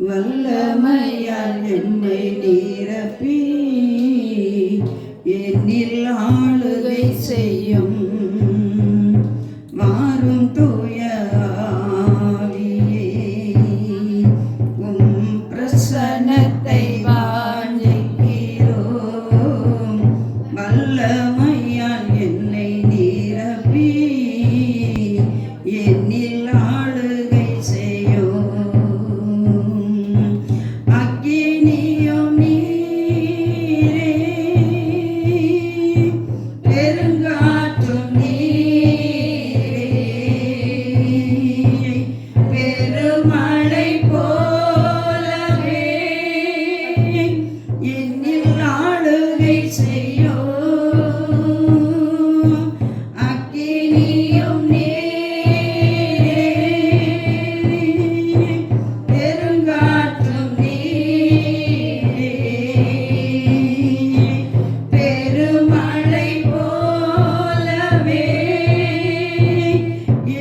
வல்லமையால் என்னை நிரப்பி என்னில் ஆளுகை செய்யும் வாரும் தூய ஆவியே, உம் பிரசன்னத்தை வாஞ்சிக்கிறோம். வல்லமையால் என்னை நிரப்பி என்னில் ஆளுகை செய்யும். அக்கினியும் நீரே, பெருங்காற்றும் நீரே, பெருமழை போலவே என்னில் ஆளுகை செய்யும். அக்கினியும் நீரே, பெருங்காற்றும் நீரே, பெருமழை போலவே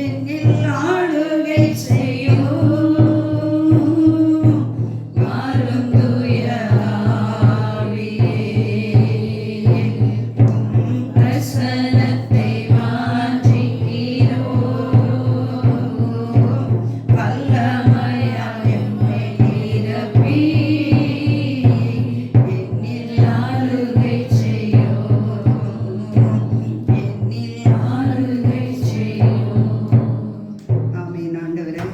என்னில் ஆளுகை செய்யும். வாரும் தூய ஆவியே, உம் பிரசன்னத்தை வாஞ்சிக்கிறோம். வல்லமையால் என்னை நிரப்பி என்னில் ஆளுகை செய்யும். என்னில் ஆளுகை செய்யும். ஆமென். ஆண்டவரே,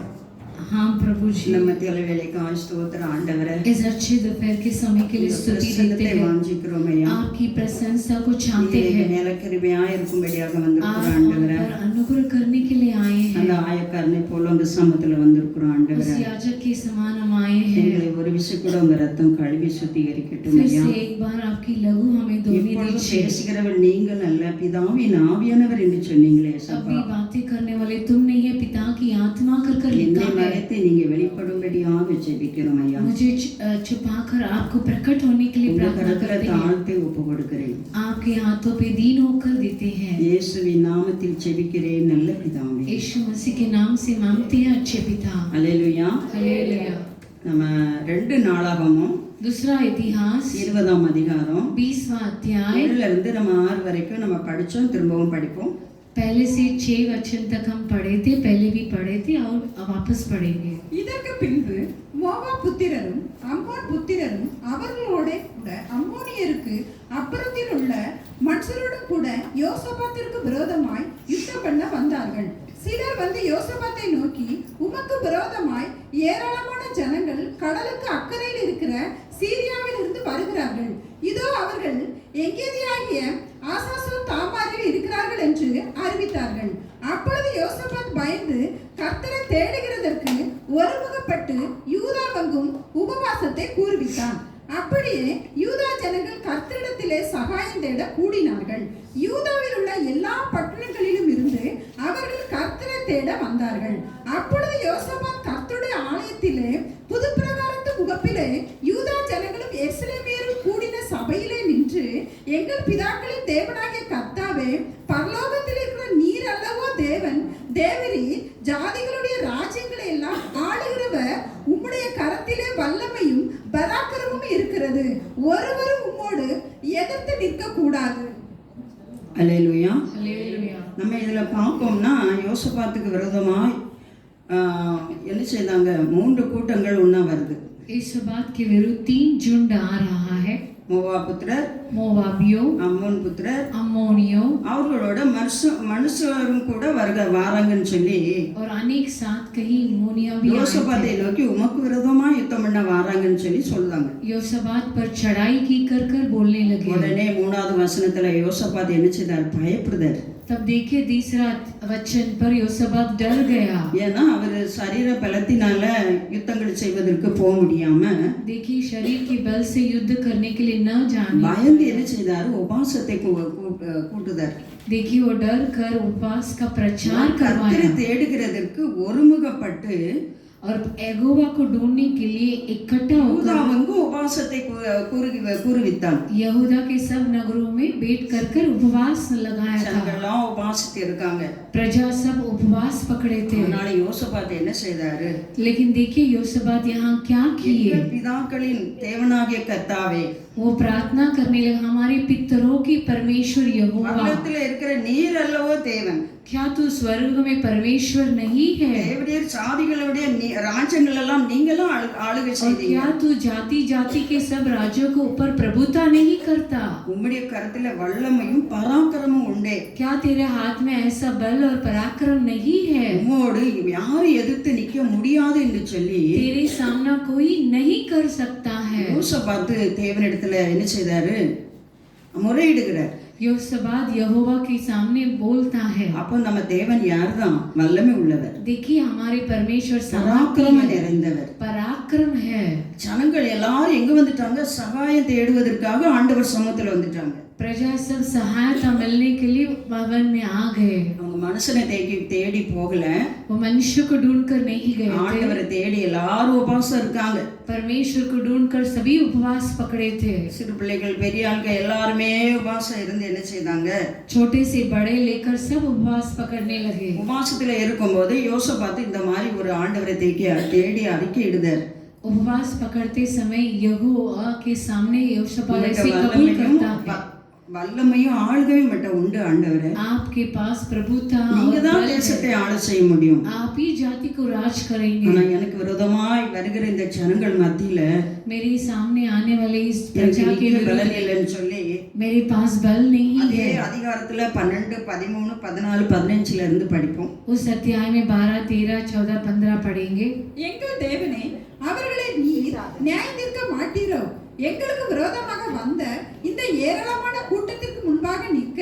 हाँ प्रभु जी, நம்ம மத்தியில வேலைக்காக ஸ்தோத்திரம். ஆண்டவரே, इस अच्छे दोपहर के समय के लिए स्तुति देते பிரசன்னத்தை हैं। வாஞ்சிக்கிறோம் ஐயா. आपकी प्रशंसा को चाहते நீங்க हैं। மேல கிருபையா இருக்கும்படியாக आप வந்திருக்கிறோம் हम ஆண்டவரே. पर अनुग्रह करने के लिए आए அந்த हैं। ஆயக்காரனை போல உங்க சமத்துல வந்திருக்கிறோம் उस ஆண்டவரே. याजक के समान हम आए हैं। எங்களை ஒரு விஷயம் கூட உங்க ரத்தம் கழுவி சுத்திகரிக்கட்டும் फिर ஐயா. से एक बार आपकी लहू हमें धोने இப்பொழுது दीजिए। பேசுகிறவர் நீங்கள் அல்ல, பிதாவின் ஆவியானவர் என்று சொன்னீங்களே अभी சப்பா. बातें करने वाले तुम नहीं है, पिता की आत्मा कर कर लिखा என்னை है। மறைத்து நீங்க வெளிப்படும்படியாக ஜெபிக்கிறோம் ஐயா. मुझे छुपाकर आपको प्रकट होने के लिए உங்க प्रार्थना கரத்துல करते हैं। தாழ்த்தி ஒப்பு கொடுக்கிறேன். आपके हाथों पे दीन होकर देते हैं। இயேசுவின் நாமத்தில் ஜெபிக்கிறேன் நல்ல பிதாவே. यीशु मसीह के नाम से मांगते हैं अच्छे पिता। அல்லேலூயா. हालेलुया। நம்ம 2 நாளாகமும் दूसरा इतिहास 20ஆம் அதிகாரம் 20वां अध्याय 1 இருந்து நம்ம 6 வரைக்கும் நம்ம படிச்சோம். திரும்பவும் படிப்போம். पहले से 6 वचन तक हम पढ़े थे, पहले भी पढ़े थे और वापस पढ़ेंगे। இதற்கு பின்பு மோவாப் புத்திரரும் அம்மோன் புத்திரரும் அவர்களோட கூட அம்மோனியருக்கு அப்புறத்தில் உள்ள மனுஷரோடும் கூட யோசபாத்திற்கு விரோதமாய் யுத்தம் பண்ண வந்தார்கள். சிலர் வந்து யோசபாத்தை நோக்கி, உமக்கு விரோதமாய் ஏராளமான ஜனங்கள் கடலுக்கு அக்கறையில் இருக்கிற சீரியாவில் இருந்து வருகிறார்கள். இதோ அவர்கள் எங்கேதியாகிய ஆசாசோன் தாமாரில் இருக்கிறார்கள் என்று அறிவித்தார்கள். அப்பொழுது யோசபாத் பயந்து கர்த்தரை தேடுகிறதற்கு ஒருமுகப்பட்டு யூதா வங்கும் உபவாசத்தை கூறுவித்தான். அப்படியே யூதா ஜனங்கள் கர்த்தரிடத்திலே சகாயம் தேட கூடினார்கள். யூதாவில் உள்ள எல்லா பட்டணங்களிலும் இருந்து அவர்கள் கர்த்தரை தேட வந்தார்கள். அப்பொழுது யோசபாத் கர்த்தருடைய ஆலயத்திலே புது பிரகாரத்து முகப்பிலே யூதா ஜனங்களும் எருசலேமியரும் கூடின சபையிலே நின்று, எங்கள் பிதாக்களின் தேவனாகிய கர்த்தாவே, பரலோகத்தில் இருக்கிற நீர் அல்லவோ தேவன், தேவரீ ஜாதிகளுடைய ராஜ்யங்களை எல்லாம் ஆளுகிறவர், உம்முடைய கரத்திலே வல்லமையும் பராக்கிரமும் இருக்கிறது. ஒருவரும் உம்மோடு எதிர்த்து நிற்க கூடாது. அல்லேலூயா. हालेलुया। நம்ம இதுல பார்ப்போம்னா யோசபாத்துக்கு விரோதமாய் என்ன செய்தாங்க? 3 கூட்டங்கள் ஒண்ணா வருது. யோசபாத் के विरुद्ध 3 झुंड आ रहा है। மோவாப் புத்திரர், मोवाबियों, அம்மோன் புத்திரர், अम्मोनियों அவர்களோட மனுஷரும் கூட வாராங்கன்னு சொல்லி और अनेक साथ कहीं मोनिया भी आए யோசபாத்தை थे। நோக்கி உமக்கு விரோதமா யுத்தம் பண்ண வாராங்கன்னு சொல்லி சொல்றாங்க. योसबात पर चढ़ाई की कर कर बोलने लगे। உடனே 3வது வசனத்துல யோசபாத் என்ன செய்தார்? பயப்படுதார். तब देखे तीसरा वचन पर योसबात डर गया। ஏன்னா அவர் சரீர பலத்தினால யுத்தங்கள் செய்வதற்கு போக முடியாம देखिए शरीर के बल से युद्ध करने के लिए न जाने, பயந்து என்ன செய்தார்? உபவாசத்தை கூட்டுதார். देखिए वो डर कर उपवास का प्रचार கர்த்தரை करवाया। தேடுகிறதற்கு ஒருமுகப்பட்டு और यहोवा को ढूंढने के लिए इकट्ठा யூதா होकर எங்கும் உபவாசத்தை கூறுவித்தான். यहूदा के सब नगरों में बैठ कर उपवास लगाया था. ஜனங்கள்லாம் உபவாசித்து இருக்காங்க. प्रजा सब उपवास पकड़े थे. அதனால யோசபாத் என்ன செய்தாரு? लेकिन देखिए योसबात यहाँ क्या किए. எங்கள் பிதாக்களின் தேவனாகிய கர்த்தாவே, वो प्रार्थना करने लगा, हमारे पितरों की परमेश्वर यहोवा, பரலோகத்தில் இருக்கிற நீர் அல்லவோ தேவன். क्या तू स्वर्ग में परमेश्वर नहीं है? தேவரீர் சாதிகளுடைய ராஜ்யங்கள் எல்லாம் நீங்களும் ஆளுகை और செய்தீங்க. क्या तू जाति जाति के सब राज्यों को ऊपर प्रभुता नहीं करता? உம்முடைய கரத்துல வல்லமையும் பராக்கிரமும் உண்டே. क्या तेरे हाथ में ऐसा बल और पराक्रम नहीं है? உம்மோடு யாரும் எதிர்த்து நிக்க முடியாது என்று சொல்லி तेरे सामना कोई नहीं कर सकता है. யோசபாத் தேவனிடத்துல என்ன செய்தாரு? முறையிடுகிறார். योसबात यहोवा के सामने बोलता है. அப்போ நம்ம தேவன் யார்தான்? வல்லமை உள்ளவர், देखिए हमारे परमेश्वर பராக்கிரம நிறைந்தவர். पराक्रम है. ஜனங்கள் எல்லாரும் எங்க வந்துட்டாங்க? சகாயம் தேடுவதற்காக ஆண்டவர் சமூகத்துல வந்துட்டாங்க. प्रजा सब सहायता मिलने के लिए भवन में आ गए. அவங்க மனுஷனை தேடி போகல, वो मनुष्य को ढूंढकर नहीं गए थे. ஆண்டவரை தேடி எல்லாரும் உபவாசம் இருக்காங்க. परमेश्वर को ढूंढकर सभी उपवास पकड़े थे. சிறு பிள்ளைகள் பெரிய ஆட்கள் எல்லாருமே உபவாசம் இருந்து என்ன செய்தாங்க? छोटे से बड़े लेकर सब उपवास पकड़ने लगे. உபவாசத்துல இருக்கும்போது யோசபாத் இந்த மாதிரி ஒரு ஆண்டவரை தேடி அறிக்கையிடுதார். उपवास पकड़ते समय यहोवा के सामने योशपात ऐसे कबूल करता है, வல்லமையும் ஆளுகையும் மட்டும் உண்டு ஆண்டவரே. आपके पास प्रभुता நீங்க और தான் बल தேசத்தை है. ஆள செய்ய முடியும். आप ही जाति को राज करेंगे. ஆனா எனக்கு விரோதமாய் வருகிற இந்த ஜனங்கள் மத்தியில मेरे सामने आने वाले इस எனக்கு प्रजा के நிக்க பலன் विरुद्ध இல்லைன்னு சொல்லி मेरे पास बल नहीं அதே है. அதிகாரத்துல 12, 13, 14, 15 இருந்து படிப்போம். उस अध्याय में 12, 13, 14, 15 पढ़ेंगे. எங்கள் தேவனே, அவர்களை நீர் நியாயம் தீர்க்க மாட்டீரோ? எங்களுக்கு விரோதமாக வந்த இந்த ஏராளமான கூட்டத்திற்கு முன்பாக நிற்க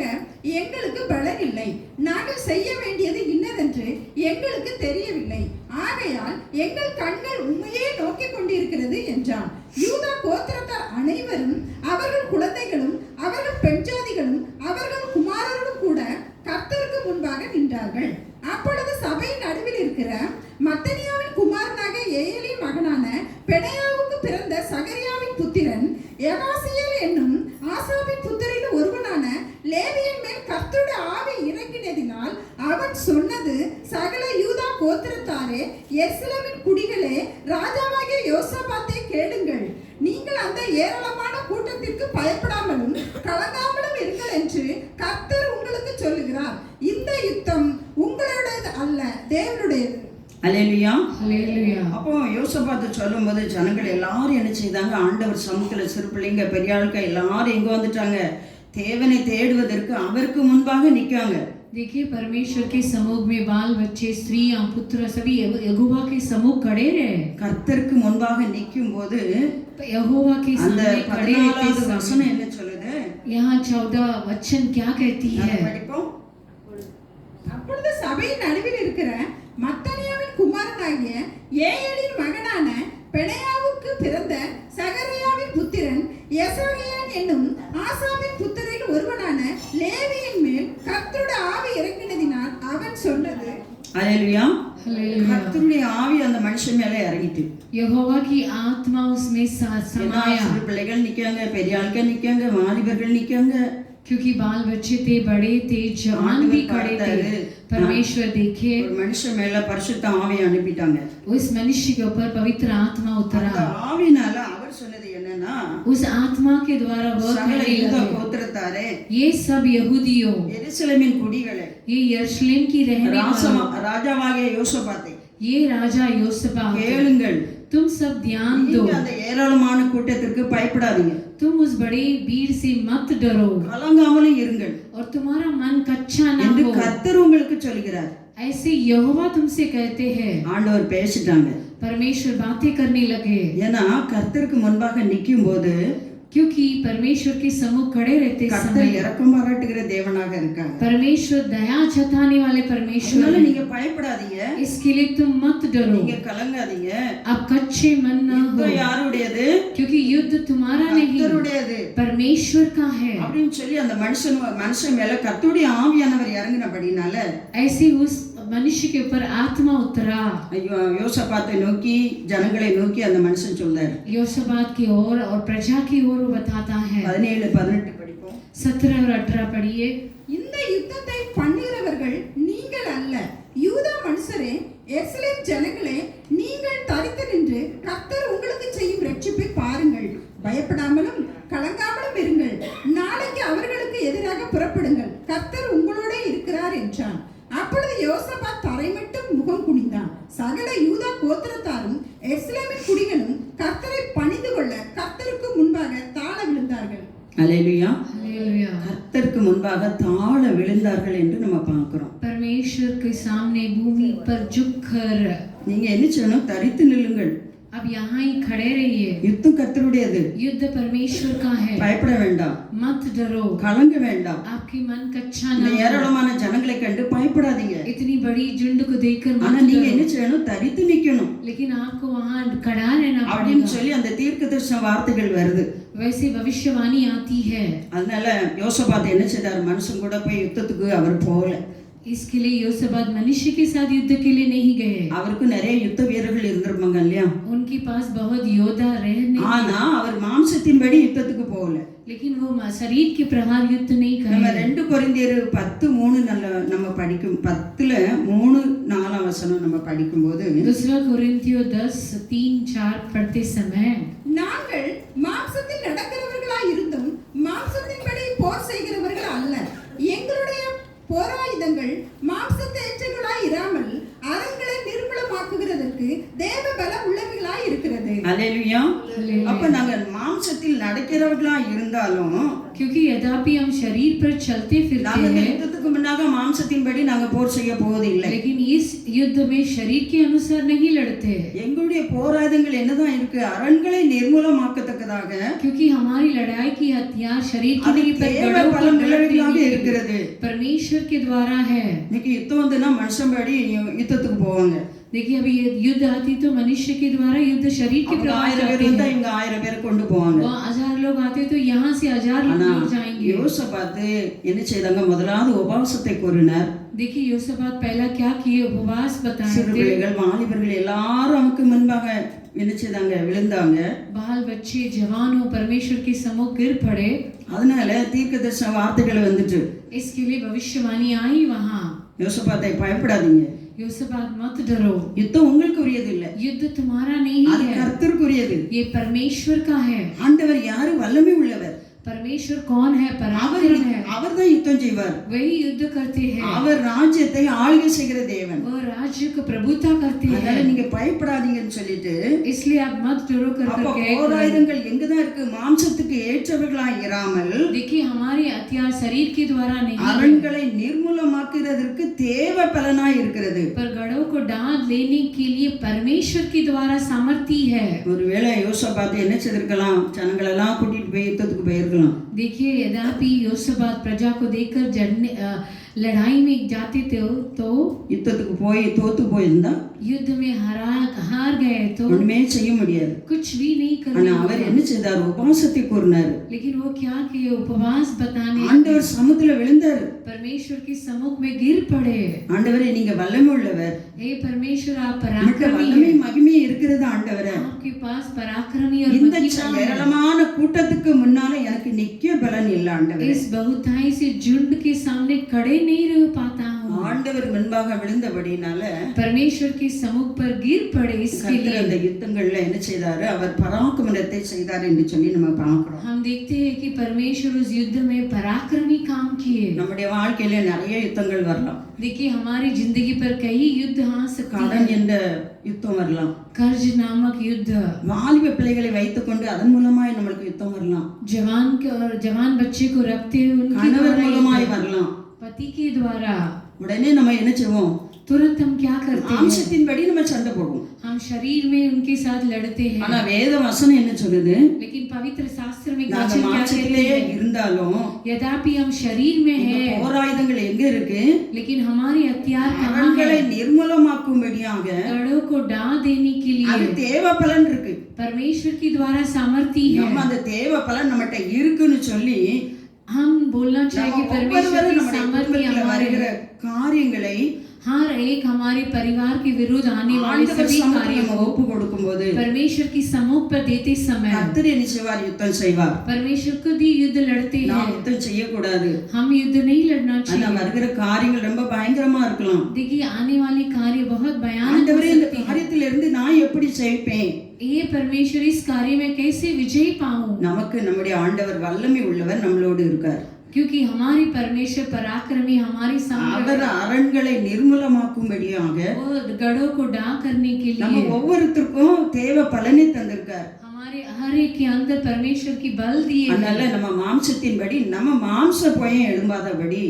எங்களுக்கு பலன் இல்லை. நாங்கள் செய்ய வேண்டியது இன்னதென்று எங்களுக்கு தெரியவில்லை. ஆகையால் எங்கள் கண்கள் உண்மையே நோக்கி கொண்டிருக்கிறது என்றான். யூதா கோத்திரத்தார் அனைவரும், அவர்கள் குழந்தைகளும், அவர்கள் பெண்ஜாதிகளும், அவர்கள் குமாரர்களும் கூட கர்த்தருக்கு முன்பாக நின்றார்கள். அப்பொழுது சபையின் நடுவில் இருக்கிற மத்தனியாவின் குமாரனாக ஏலியின் மகனான பெனாயாவுக்கு பிறந்த சகரியாவின் புத்திரன் எகாசியேல் என்னும் ஆசாபின் புத்திரில் ஒருவனான லேவியின் மேல் கர்த்தருடைய ஆவி இறங்கினதினால் அவன் சொன்னது, சகல யூதா கோத்திரத்தாரே, எருசலேமின் குடிகளே, ராஜாவாகிய யோசபாத்தை கேளுங்கள். நீங்கள் அந்த ஏராளமான கூட்டத்திற்கு பயப்படாமலும் கலங்காமலும் இருங்கள் என்று கர்த்தர் உங்களுக்கு சொல்லுகிறார். இந்த யுத்தம் உங்களுடையது அல்ல, தேவனுடையது. அல்லேலூயா. हालेलुया. அப்போ யோசபாத் சொல்லும்போது ஜனங்கள் எல்லாரும் என்ன செய்தாங்க? ஆண்டவர் சமூகத்துல சிறு பிள்ளைங்க பெரிய ஆட்கள் எல்லாரும் எங்க வந்துட்டாங்க? தேவனை தேடுவதற்கு அவருக்கு முன்பாக நிக்காங்க. देखिए परमेश्वर के समूह में बाल बच्चे स्त्रियां पुत्र सभी यहोवा के समूह खड़े रहे. கர்த்தருக்கு முன்பாக நிக்கும் போது यहोवा के அந்த सामने खड़े रहते 14வது समय வசனம் என்ன சொல்லுது? यहाँ 14 वचन क्या कहती அதை है? படிப்போம். அப்பொழுது சபையின் நடுவில் இருக்கிற மத்தனியாவின் குமாரனாகிய ஏலியின் மகனான பெனாயாவுக்கு பிறந்த சகரியாவின் புத்திரன் எசோகியான் என்னும் ஆசாபின் புத்திரில் ஒருவனான லேவியின் மேல் கர்த்தருடைய ஆவி இறங்கினதினால் அவன் சொன்னது. அல்லேலூயா. हालेलुया. கர்த்தருடைய ஆவி அந்த மனுஷன் மேல இறங்கிட்டு, यहोवा की आत्मा उसमें ஏன்னா समाया, சிறு பிள்ளைகள் நிக்காங்க, பெரிய ஆட்கள் நிக்காங்க, வாலிபர்கள் நிக்காங்க. क्योंकि बाल बच्चे थे, बड़े थे, जवान भी खड़े थे. परमेश्वर देखे ஒரு மனுஷன் மேல பரிசுத்த ஆவியை அனுப்பிட்டாங்க. उस मनुष्य के ऊपर पवित्र आत्मा அந்த उतरा. ஆவினால அவர் சொன்னது என்னன்னா, उस आत्मा के द्वारा वह சகல कहने யூதா लगे, கோத்திரத்தாரே, ये सब यहूदियों, எருசலேமின் குடிகளே, ये यरूशलेम की रहने वालों, ராஜாவாகிய யோசபாத்தை ये राजा योसबात, கேளுங்கள். तुम सब ध्यान दो. நீங்க அந்த ஏராளமான கூட்டத்திற்கு பயப்படாதீங்க, तुम उस बड़े भीड़ से मत डरो கலங்காமலும் இருங்கள் और तुम्हारा मन कच्चा न என்று हो. கர்த்தர் உங்களுக்கு சொல்கிறார். ऐसे यहोवा तुमसे कहते हैं. ஆண்டவர் பேசிட்டாங்க. परमेश्वर बातें करने लगे, ஏன்னா கர்த்தருக்கு முன்பாக நிக்கும் போது क्योंकि परमेश्वर के सम्मुख खड़े रहते கர்த்தர் समय இரக்கம் பாராட்டுகிற தேவனாக இருக்காங்க. परमेश्वर दया जताने वाले परमेश्वर அதனால हैं. நீங்க பயப்படாதீங்க, इसके लिए तुम मत डरो, நீங்க கலங்காதீங்க. अब कच्चे मन न हो, யுத்தம் யாருடையது? क्योंकि युद्ध तुम्हारा नहीं கர்த்தருடையது परमेश्वर का है. அப்படின்னு சொல்லி அந்த மனுஷன் மேல கர்த்தருடைய ஆவியானவர் இறங்கினபடினால ऐसे उस मनुष्य के ऊपर आत्मा उतरा। ஐயோ யோசபாத்தை நோக்கி ஜனங்களை நோக்கி அந்த மனுஷன் சொல்றாரு. योसाबात की ओर और प्रजा की ओर वो बताता है। 17-18 படிப்போம். 17 और 18 पढ़िए। இந்த யுத்தத்தை பண்ணுகிறவர்கள் நீங்கள் அல்ல, யூதா மனுஷரே, எருசலேம் ஜனங்களே, நீங்கள் தரித்து நின்று கர்த்தர் உங்களுக்கு செய்யும் ரட்சிப்பை பாருங்கள். பயப்படாமலும் கலங்காமலும் இருங்கள். நாளைக்கு அவர்களுக்கு எதிராக புறப்படுங்கள். கர்த்தர் உங்களோட இருக்கிறார் என்றான். அப்பொழுது யோசபாத் தரைமட்டும் முகம் குனிந்தான். சகல யூதா கோத்திரத்தாரும் எருசலேமின் குடிகளும் கர்த்தரை பணிந்து கொள்ள கர்த்தருக்கு முன்பாக தாழ விழுந்தார்கள். அல்லேலூயா. हालेलुया। கர்த்தருக்கு முன்பாக தாழ விழுந்தார்கள் என்று நம்ம பார்க்கிறோம். परमेश्वर के सामने भूमि पर झुककर நீங்க என்ன செய்யணும்? தரித்து நில்லுங்கள். अब यहाँ ही खड़े रहिए। யுத்தம் கர்த்தருடையது. युद्ध परमेश्वर का है। பயப்பட வேண்டாம், मत डरो, கலங்க வேண்டாம். आपकी मन कच्चा இந்த ना हो। ஏராளமான ஜனங்களை கண்டு பயப்படாதீங்க. इतनी बड़ी झुंड को देखकर ஆனா मत நீங்க डरो, என்ன செய்யணும்? தரித்து நிக்கணும் लेकिन आपको वहाँ खड़ा रहना அப்படின்னு पड़ेगा। சொல்லி அந்த தீர்க்கதரிசன வார்த்தைகள் வருது. वैसे भविष्यवाणी आती है। அதனால யோசபாத் என்ன செய்தார்? மனுஷன் கூட போய் யுத்தத்துக்கு அவர் போகல. इसके लिए योसाबात मनुष्य के साथ युद्ध के लिए नहीं गए। அவருக்கு நிறைய யுத்த வீரர்கள் இருந்திருப்பாங்க இல்லையா? उनके पास बहुत योद्धा रहने, ஆனா அவர் மாம்சத்தின்படி யுத்தத்துக்கு போகல. लेकिन वो शरीर के प्रहार युद्ध नहीं நம்ம करे। 2 கொரிந்தியர் 10:3 நம்ம படிக்கும் 10:3-4 வசனம் நம்ம படிக்கும்போது दूसरा कोरिन्थियों 10:3-4 पढ़ते समय நாங்கள் மாம்சத்தில் நடக்கிறவர்களாய் இருந்தும் மாம்சத்தின்படி போர் செய்கிறவர்கள் அல்ல. எங்களுடைய போராயுதங்கள் மாம்சத்தேற்றங்களாய் இராமல் அரண்களை நிர்மூலமாக்குகிறதற்கு தேவ பலம் உள்ளவைகளாய் இருக்கிறது. அல்லேலூயா. அப்ப நாங்க மாம்சத்தில் நடக்கிறவர்களா இருந்தாலும் क्योंकि यद्यपि हम शरीर पर चलते फिरते நாங்க हैं, யுத்தத்துக்கு முன்னாக மாம்சத்தின்படி நாங்க போர் செய்ய போவது இல்லை. लेकिन इस युद्ध में शरीर के अनुसार नहीं लड़ते, எங்களுடைய போராயுதங்கள் என்னதான் இருக்கு? அரண்களை நிர்மூலமாக்கத்தக்கதாக क्योंकि हमारी लड़ाई की हथियार शरीर की அது नहीं पर தேவ गढ़ों को பலம் पलट உள்ளவைகளாக देने के இருக்கிறது. परमेश्वर के द्वारा है। இன்னைக்கு யுத்தம் வந்துன்னா மனுஷன்படி யுத்தத்துக்கு போவாங்க. देखिए अभी युद्ध आती तो मनुष्य के द्वारा युद्ध शरीर के அவங்க प्रभाव 1000 பேர் जाते வந்தா हैं। இங்க 1000 பேர் கொண்டு போவாங்க. वो 1000 लोग आते तो यहाँ से 1000 ஆனா लोग जाएंगे। யோசபாத்து என்ன செய்தாங்க? முதலாவது உபவாசத்தை கூறினார். देखिए योसाबात पहला क्या किए? उपवास बताए சிறு थे। பிள்ளைகள் வாலிபர்கள் எல்லாரும் அவனுக்கு முன்பாக என்ன செய்தாங்க? விழுந்தாங்க. बाल बच्चे जवानों परमेश्वर के सम्मुख गिर पड़े। அதனால தீர்க்கதரிசன வார்த்தைகள் வந்துட்டு इसके लिए भविष्यवाणी आई वहाँ, யோசபாத்தை பயப்படாதீங்க, योसाबात मत डरो, யுத்தம் உங்களுக்கு உரியது இல்ல, युद्ध तुम्हारा नहीं அது है, கர்த்தருக்குரியது. ये परमेश्वर का है। ஆண்டவர் யாரு? வல்லமை உள்ளவர். परमेश्वर कौन है? அவர் पराक्रम है, அவர்தான் யுத்தம் செய்வார். वही युद्ध करते हैं। அவர் ராஜ்யத்தை ஆளுகை செய்கிற தேவன். वो राज्य को प्रभुता करते அதனால हैं। நீங்க பயப்படாதீங்கன்னு சொல்லிட்டு इसलिए आप मत डरो कर அப்ப करके போராயுதங்கள் எங்கதான் இருக்கு? மாம்சத்துக்கு ஏற்றவர்களா இராமல் देखिए हमारे हथियार शरीर के द्वारा नहीं है, அரண்களை நிர்மூலமாக்குறதற்கு தேவ பலனாய் இருக்கிறது. पर गढ़ों को डांट लेने के लिए परमेश्वर के द्वारा सामर्थ्य है। ஒருவேளை யோசபாத் என்ன செய்திருக்கலாம்? ஜனங்கள் எல்லாம் கூட்டிட்டு போய் யுத்தத்துக்கு போயிருக்கலாம். देखिए यद्यपि योसाबात प्रजा को देखकर लड़ाई में जाते थे तो யுத்தத்துக்கு போய் தோத்து போயிருந்தா युद्ध में हार गए तो ஒண்ணுமே செய்ய முடியாது. कुछ भी नहीं कर ஆனா அவர் என்ன செய்தார்? உபவாசத்தை கூறினார். लेकिन वो क्या किए? उपवास बताने ஆண்டவர் சமுத்திர விழுந்தார். परमेश्वर के सम्मुख में गिर पड़े। ஆண்டவரே நீங்க வல்லமை உள்ளவர், हे परमेश्वर आप உமக்கு पराक्रमी வல்லமை हैं, மகிமை இருக்கிறது ஆண்டவரே. आपके पास पराक्रमी और இந்த महिमा है। ஏராளமான கூட்டத்துக்கு முன்னால எனக்கு நிக்க பலன் இல்ல ஆண்டவரே. इस बहुताई से झुंड के सामने खड़े नहीं रह पाता हूँ। ஆண்டவர் முன்பாக விழுந்தபடினால परमेश्वर के सम्मुख पर गिर पड़े, इसके கர்த்தர் அந்த लिए யுத்தங்கள்ல என்ன செய்தாரு? அவர் பராக்கிரமத்தை செய்தார் என்று சொல்லி நம்ம பார்க்கிறோம். हम देखते हैं कि परमेश्वर उस युद्ध में पराक्रमी काम किए। நம்முடைய வாழ்க்கையில நிறைய யுத்தங்கள் வரலாம். देखिए हमारी जिंदगी पर कई युद्ध आ सकते கடன் हैं। என்ற யுத்தம் வரலாம். कर्ज नामक युद्ध, வாலிப பிள்ளைகளை வைத்துக்கொண்டு அதன் மூலமாய் நம்மளுக்கு யுத்தம் வரலாம். जवान बच्चे को रखते हुए उनके கணவர் द्वारा மூலமாய் युद्ध, வரலாம். पति के द्वारा। உடனே நம்ம என்ன செய்வோம்? तुरंत हम क्या करते हैं? அம்சத்தின்படி நம்ம சண்டை போடுவோம். हम शरीर में उनके साथ लड़ते ஆனா हैं, வேத வசனம் என்ன சொல்லுது? लेकिन पवित्र शास्त्र में நாங்க वचन क्या कहते மாம்சத்திலேயே हैं? இருந்தாலும் यद्यपि हम शरीर में இந்த हैं, போராயுதங்கள் எங்க இருக்கு? लेकिन हमारे हथियार कहाँ அரண்களை हैं? நிர்மூலமாக்கும்படியாக गढ़ों को डाल देने के அது लिए தேவ பலன் இருக்கு. परमेश्वर के द्वारा सामर्थ्य நம்ம है। அந்த தேவ பலன் நம்மகிட்ட இருக்குன்னு சொல்லி हम बोलना चाहिए कि நம்ம परमेश्वर ஒவ்வொருவரும் की நம்முடைய सामर्थ्य குடும்பத்துல हमारे வருகிற காரியங்களை हर एक हमारे परिवार के विरुद्ध आने वाले ஆண்டவர் सभी சமூகத்துல कार्यों நம்ம को ஒப்பு கொடுக்கும்போது परमेश्वर की सम्मुख पर देते समय கர்த்தர் என்ன செய்வார்? யுத்தம் செய்வார். परमेश्वर खुद ही युद्ध लड़ते நாம் हैं। யுத்தம் செய்யக்கூடாது. हम युद्ध नहीं लड़ना ஆனா चाहिए। வருகிற காரியங்கள் ரொம்ப பயங்கரமா இருக்கலாம். देखिए आने वाली कार्य बहुत भयानक हो ஆண்டவரே இந்த सकती है। காரியத்துல இருந்து நான் எப்படி ஜெயிப்பேன்? ये परमेश्वर इस कार्य में कैसे विजय पाऊं? நமக்கு நம்முடைய ஆண்டவர் வல்லமை உள்ளவர் நம்மளோடு இருக்கார். क्योंकि हमारी परमेश्वर पराक्रमी हमारे संग அவர் है। அரண்களை நிர்மூலமாக்கும்படியாக वो गढ़ों को डा करने के நம்ம लिए ஒவ்வொருத்தருக்கும் தேவ பலனை தந்திருக்கார். हमारे हर एक के अंदर परमेश्वर की बल दिए அதனால हैं। நம்ம மாம்சத்தின்படி நம்ம மாம்ச பயம் எழும்பாதபடி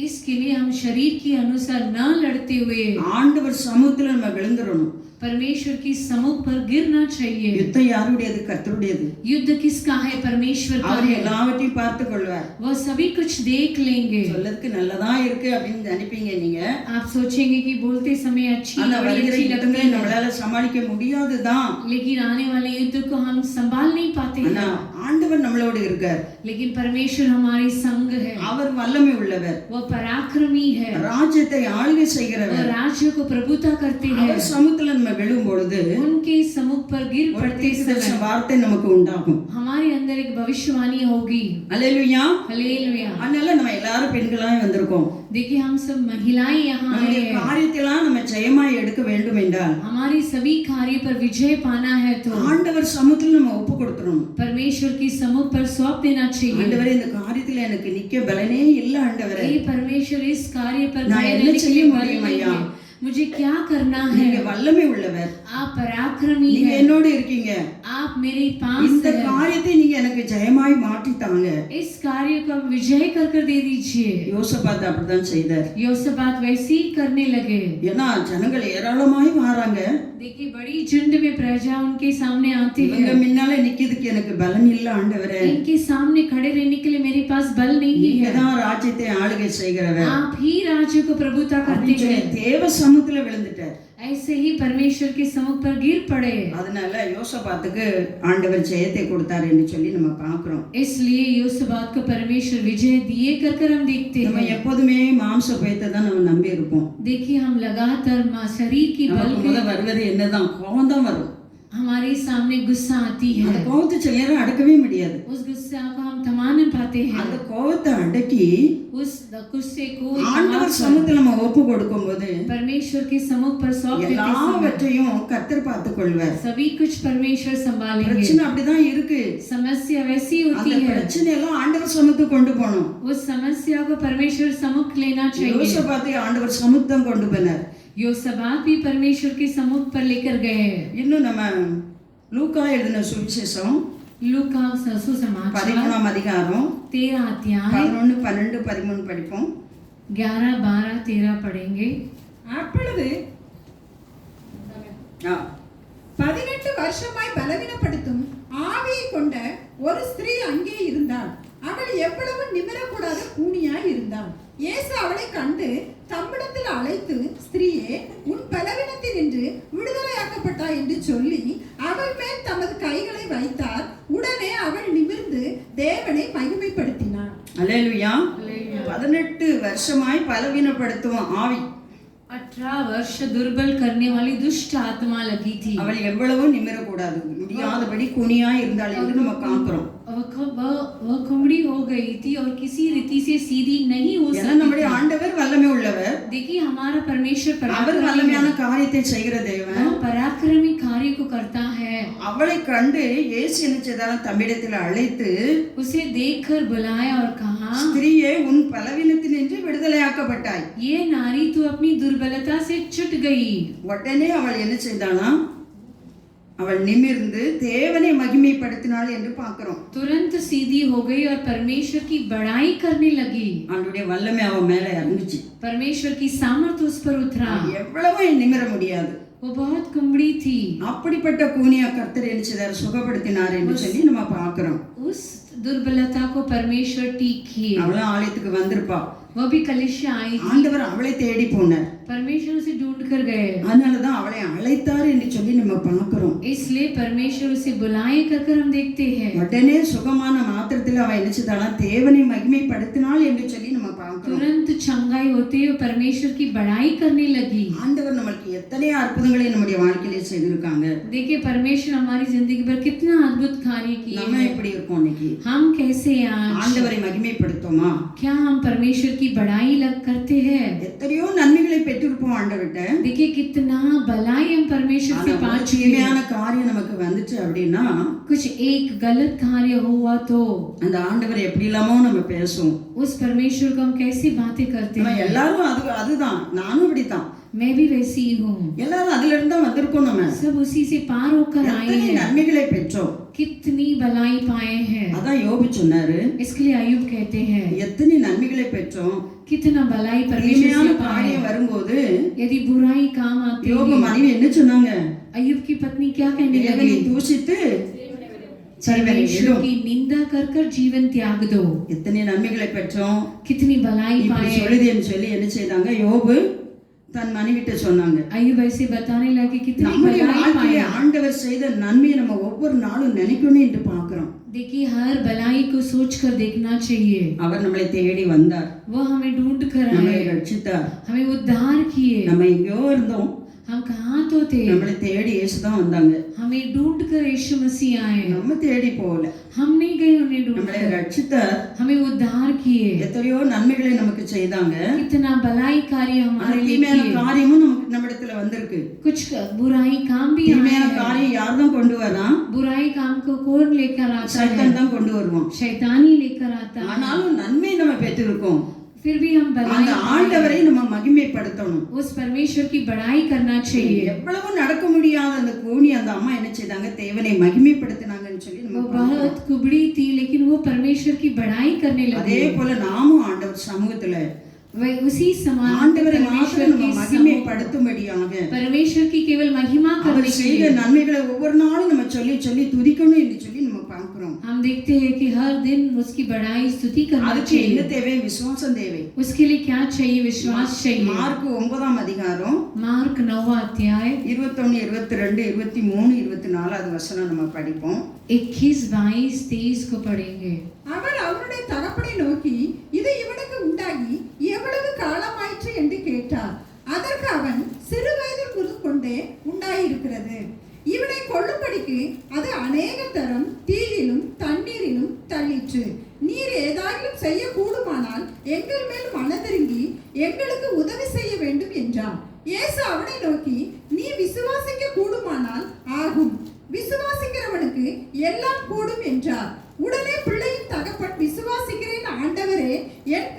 इसके लिए हम शरीर के अनुसार न लड़ते हुए ஆண்டவர் சமூகத்துல நம்ம விழுந்துடணும். परमेश्वर की सम्मुख पर गिरना चाहिए। யுத்தம் யாருடையது? கர்த்தருடையது. युद्ध किसका है? परमेश्वर का அவர் है। எல்லாவற்றையும் பார்த்து கொள்வார். वो सभी कुछ देख लेंगे। சொல்லதுக்கு நல்லதா இருக்கு அப்படின்னு நினைப்பீங்க நீங்க. आप सोचेंगे कि बोलते समय अच्छी ஆனா बड़ी வருகிற अच्छी யுத்தங்களை लगती है, நம்மளால சமாளிக்க முடியாதுதான். लेकिन आने वाले युद्ध को हम संभाल नहीं पाते ஆனா हैं। ஆண்டவர் நம்மளோடு இருக்கார். लेकिन परमेश्वर हमारे संग है। அவர் வல்லமை உள்ளவர். वो पराक्रमी है। ராஜ்யத்தை ஆளுகை वो செய்கிறவர். राज्य को प्रभुता करते हैं। அவர் சமூகத்துல நம்ம விழும் பொழுது उनके सम्मुख पर गिर ஒரு पड़ते தீர்க்கதரிசன समय வார்த்தை நமக்கு உண்டாகும். हमारे अंदर एक भविष्यवाणी होगी। அல்லேலூயா. हालेलुया। அதனால நம்ம எல்லாரும் பெண்களாய் வந்திருக்கோம். देखिए हम सब महिलाएं यहाँ आए நம்முடைய हैं। காரியத்தெல்லாம் நம்ம ஜெயமாய் எடுக்க வேண்டும் என்றால் हमारी सभी कार्य पर विजय पाना है तो ஆண்டவர் சமூகத்துல நம்ம ஒப்பு கொடுத்துறோம். परमेश्वर की सम्मुख पर सौंप देना चाहिए। ஆண்டவரே இந்த காரியத்துல எனக்கு நிக்க பலனே இல்ல ஆண்டவரே. हे परमेश्वर इस कार्य पर நான் खड़े என்ன रहने के செய்ய लिए बल முடியும் नहीं ஐயா? है। मुझे क्या करना நீங்க है? வல்லமை உள்ளவர். आप पराक्रमी நீங்க है। என்னோட இருக்கீங்க. आप मेरे पास இந்த है। காரியத்தை நீங்க எனக்கு ஜெயமாய் மாற்றி தாங்க. इस कार्य को आप विजय कर कर दे दीजिए। யோசபாத் அப்படிதான் செய்தார். योसबात वैसे ही करने लगे। ஏன்னா ஜனங்கள் ஏராளமாய் வராங்க. देखिए बड़ी झुंड में प्रजा उनके सामने आती இவங்க है। முன்னால நிக்கிறதுக்கு எனக்கு பலன் இல்ல ஆண்டவரே. इनके सामने खड़े रहने के लिए मेरे पास बल नहीं நீங்க है। தான் ராஜ்யத்தை ஆளுகை செய்கிறவர். आप ही राज्य को प्रभुता करते அப்படின்னு சொல்லி हैं। தேவ சமூகத்துல விழுந்துட்டார். ऐसे ही परमेश्वर के सम्मुख पर गिर पड़े। அதனால யோசபாத்துக்கு ஆண்டவர் ஜெயத்தை கொடுத்தார் என்று சொல்லி நம்ம பார்க்கிறோம். इसलिए योसबात को परमेश्वर विजय दिए कर हम देखते நம்ம हैं। எப்போதுமே மாம்ச பயத்தை தான் நம்ம நம்பி இருப்போம். देखिए हम लगातार शरीर की बल நமக்கு முத வருவது என்னதான்? கோபம் தான் வரும். हमारे सामने गुस्सा आती அந்த है। கோபத்தை சில நேரம் அடக்கவே முடியாது. उस गुस्सा को हम थमा नहीं पाते அந்த हैं। கோபத்தை அடக்கி उस गुस्से को ஆண்டவர் சமூகத்துல நம்ம ஒப்பு கொடுக்கும்போது परमेश्वर के सम्मुख पर सौंप देते समय எல்லாவற்றையும் கர்த்தர் பார்த்துக் கொள்வார். सभी कुछ परमेश्वर संभालेंगे। பிரச்சனை அப்படிதான் இருக்கு. समस्या वैसी होती அந்த है। பிரச்சனை எல்லாம் ஆண்டவர் சமூகத்துக்கு கொண்டு போகணும். उस समस्या को परमेश्वर सम्मुख लेना चाहिए। யோசபாத்தை ஆண்டவர் சமூகத்தான் கொண்டு போனார். योसबात भी परमेश्वर के सम्मुख पर लेकर गए। இன்னும் நம்ம லூக்கா எழுதின சுவிசேஷம் लूका सुसमाचार 13ஆம் அதிகாரம் 13 अध्याय 11, 12, 13 படிப்போம். 11, 12, 13 पढ़ेंगे। அப்பொழுது ஆ, 18 வருஷமாய் பலவீனப்படுத்தும் ஆவியை கொண்ட ஒரு ஸ்திரீ அங்கே இருந்தாள். அவள் எவ்வளவு நிமிரக்கூடாத கூனியாய் இருந்தாள். இயேசு அவளை கண்டு தம்மிடத்தில் அழைத்து, ஸ்திரீயே, உன் பலவீனத்தினின்று விடுதலையாக்கப்பட்டாய் என்று சொல்லி அவள் மேல் தமது கைகளை வைத்தார். உடனே அவள் நிமிர்ந்து தேவனை மகிமைப்படுத்தினார். அல்லேலூயா. 18 வருஷமாய் பலவீனப்படுத்தும் ஆவி 18 वर्ष दुर्बल करने वाली दुष्ट आत्मा लगी थी। அவள் எவ்வளவு நிமிரக்கூடாது, முடியாதபடி குனியா இருந்தாள் என்று நம்ம காண்கிறோம். वह कुमड़ी हो गई थी और किसी रीति से सीधी नहीं हो ஏன்னா सकती நம்முடைய थी। ஆண்டவர் வல்லமை உள்ளவர். देखिए हमारा परमेश्वर அவர் पराक्रमी வல்லமையான है। காரியத்தை செய்கிற தேவன். वह पराक्रमी कार्य को करता है। அவளை கண்டு இயேசு என்ன செய்தார்? தம்மிடத்தில் அழைத்து, उसे देखकर बुलाया और कहा, ஸ்திரீயே, உன் பலவீனத்தினின்று விடுதலையாக்கப்பட்டாய். ये नारी तू अपनी दुर्बलता से छूट गई। உடனே அவள் என்ன செய்தாளாம்? அவள் நிமிர்ந்து தேவனை மகிமைப்படுத்தினாள் என்று பார்க்கிறோம். तुरंत सीधी हो गई और परमेश्वर की बड़ाई करने लगी। அவளுடைய வல்லமை அவன் மேல இறங்குச்சு. परमेश्वर की सामर्थ उस पर उतरा। எவ்வளவு நிமிர முடியாது. वो बहुत कुमड़ी थी। அப்படிப்பட்ட கூனியா கர்த்தர் என்ன செய்தார்? சுகப்படுத்தினார் என்று சொல்லி நம்ம பார்க்கிறோம். उस दुर्बलता को परमेश्वर ठीक किए। அவளும் ஆலயத்துக்கு வந்திருப்பா. वो भी कलिशा आई थी। ஆண்டவர் அவளை தேடி போனார். परमेश्वर उसे ढूंढ कर गए। அதனாலதான் அவளை அழைத்தார் என்று சொல்லி நம்ம பார்க்கிறோம். इसलिए परमेश्वर उसे बुलाए कर हम देखते हैं। உடனே சுகமான மாத்திரத்தில் அவ என்ன செய்தாலாம்? தேவனை மகிமைப்படுத்தினாள் என்று சொல்லி நம்ம பார்க்கிறோம். तुरंत चंगाई होते हुए परमेश्वर की बड़ाई करने लगी। ஆண்டவர் நமக்கு எத்தனை அற்புதங்களை நம்முடைய வாழ்க்கையிலே செய்திருக்காங்க. देखिए परमेश्वर हमारी जिंदगी पर कितना अद्भुत कार्य किए நம்ம हैं। எப்படி இருக்கோம் இன்னைக்கு? हम कैसे आज ஆண்டவரை மகிமைப்படுத்துமா? क्या हम परमेश्वर की बड़ाई लग करते हैं? எத்தனையோ நன்மைகளை பெற்றிருப்போம் ஆண்டவர்கிட்ட. देखिए कितना भलाई हम परमेश्वर से पा चुके हैं। தீமையான காரியம் நமக்கு வந்துச்சு அப்படின்னா कुछ एक गलत कार्य हुआ तो அந்த ஆண்டவர் எப்படி இல்லாமோ நம்ம பேசுவோம். उस परमेश्वर को हम कैसी बातें करते நம்ம हैं। எல்லாரும் அதுதான், நானும் இப்படித்தான். मैं भी वैसी ही हूँ। எல்லாரும் அதுல இருந்து தான் வந்திருக்கோம். நம்ம सब उसी से पार होकर आए எத்தனை हैं। நன்மைகளை பெற்றோம். कितनी भलाई पाए हैं। அதான் யோபு சொன்னாரு, इसके लिए अय्यूब कहते हैं எத்தனை நன்மைகளை பெற்றோம். कितना भलाई परमेश्वर தீமையான से पाए। காரியம் வரும்போது यदि बुराई काम आती யோபு है, மனைவி என்ன சொன்னாங்க? अय्यूब की पत्नी क्या कहने தேவனை लगी? தூஷித்து परमेश्वर की निंदा कर कर जीवन त्याग दो। எத்தனை நன்மைகளை பெற்றோம். कितनी भलाई இப்படி पाए। சொல்லுதேன்னு சொல்லி என்ன செய்தாங்க? யோபு தன் மனைவிட்ட சொன்னாங்க. अय्यूब ऐसे बताने लगे कितनी நம்முடைய भलाई வாழ்க்கையில पाए। ஆண்டவர் செய்த நன்மையை நம்ம ஒவ்வொரு நாளும் நினைக்கணும் என்று பார்க்கிறோம். देखिए हर भलाई को सोच कर देखना चाहिए। அவர் நம்மளை தேடி வந்தார், वो हमें ढूंढ कर நம்மை आए, ரட்சித்தார். हमें उद्धार किए। நம்ம எங்கேயோ இருந்தோம், हम कहाँ तो थे, நம்மளை தேடி இயேசு தான் வந்தாங்க. हमें ढूंढ कर यीशु मसीह आए। நம்ம தேடி போகல, हम नहीं गए उन्हें ढूंढ நம்மளை कर, ரட்சித்தார். हमें उद्धार किए। எத்தனையோ நன்மைகளை நமக்கு செய்தாங்க. कितना भलाई कार्य ஆனா हमारे लिए தீமையான किए। காரியமும் நமக்கு நம்மிடத்துல வந்திருக்கு. कुछ बुराई काम भी आए தீமையான हैं। காரியம் யார் தான் கொண்டு வரா? बुराई काम को कौन लेकर आता है? சைத்தான் தான் கொண்டு வருவான். शैतान ही लेकर आता है। ஆனாலும் நன்மை நம்ம பெற்றிருக்கோம். फिर भी हम भलाई அந்த पाए। ஆண்டவரை நம்ம மகிமைப்படுத்தணும். उस परमेश्वर की बड़ाई करना चाहिए। எவ்வளவு நடக்க முடியாத அந்த கூனி அந்த அம்மா என்ன செய்தாங்க? தேவனை மகிமைப்படுத்தினாங்கன்னு சொல்லி वो நம்ம பார்க்கிறோம். बहुत कुबड़ी थी लेकिन वो परमेश्वर की बड़ाई करने அதே लगी। போல நாமும் ஆண்டவர் சமூகத்துல वह उसी समान ஆண்டவரை परमेश्वर மாத்திரம் நம்ம की सम्मुख- மகிமைப்படுத்தும்படியாக परमेश्वर की केवल महिमा அவர் करने के செய்த लिए நன்மைகளை ஒவ்வொரு நாளும் நம்ம சொல்லி சொல்லி துதிக்கணும் என்று சொல்லி நம்ம பார்க்கிறோம். हम देखते हैं कि हर दिन उसकी बड़ाई स्तुति करना அதுக்கு என்ன चाहिए। தேவை? விசுவாசம் தேவை. उसके लिए क्या चाहिए? विश्वास चाहिए। மார்க் 9ஆம் அதிகாரம் मार्क 9वां अध्याय 21, 22, 23, 24 வசனம் நம்ம படிப்போம். 21, 22, 23 को पढ़ेंगे। அவர் அவருடைய தகப்பனை நோக்கி இது இவனுக்கு உண்டாகி எவ்வளவு காலமாயிற்று என்று கேட்டார். அதற்கு அவன் சிறு வயதில் முதற்கொண்டே உண்டாயிருக்கிறது. இவனை கொல்லும்படிக்கு அது அநேக தரம் தீயிலும் தண்ணீரிலும் தள்ளிற்று. நீர் ஏதாயிலும் செய்ய கூடுமானால் எங்கள் மேல் மனதிருங்கி எங்களுக்கு உதவி செய்ய வேண்டும் என்றான். இயேசு அவனை நோக்கி நீ விசுவாசிக்க கூடுமானால் ஆகும், விசுவாசிக்கிறவனுக்கு எல்லாம் கூடும் என்றார். உடனே பிள்ளையின் தகப்பன் விசுவாசிக்கிறேன் ஆண்டவரே, என்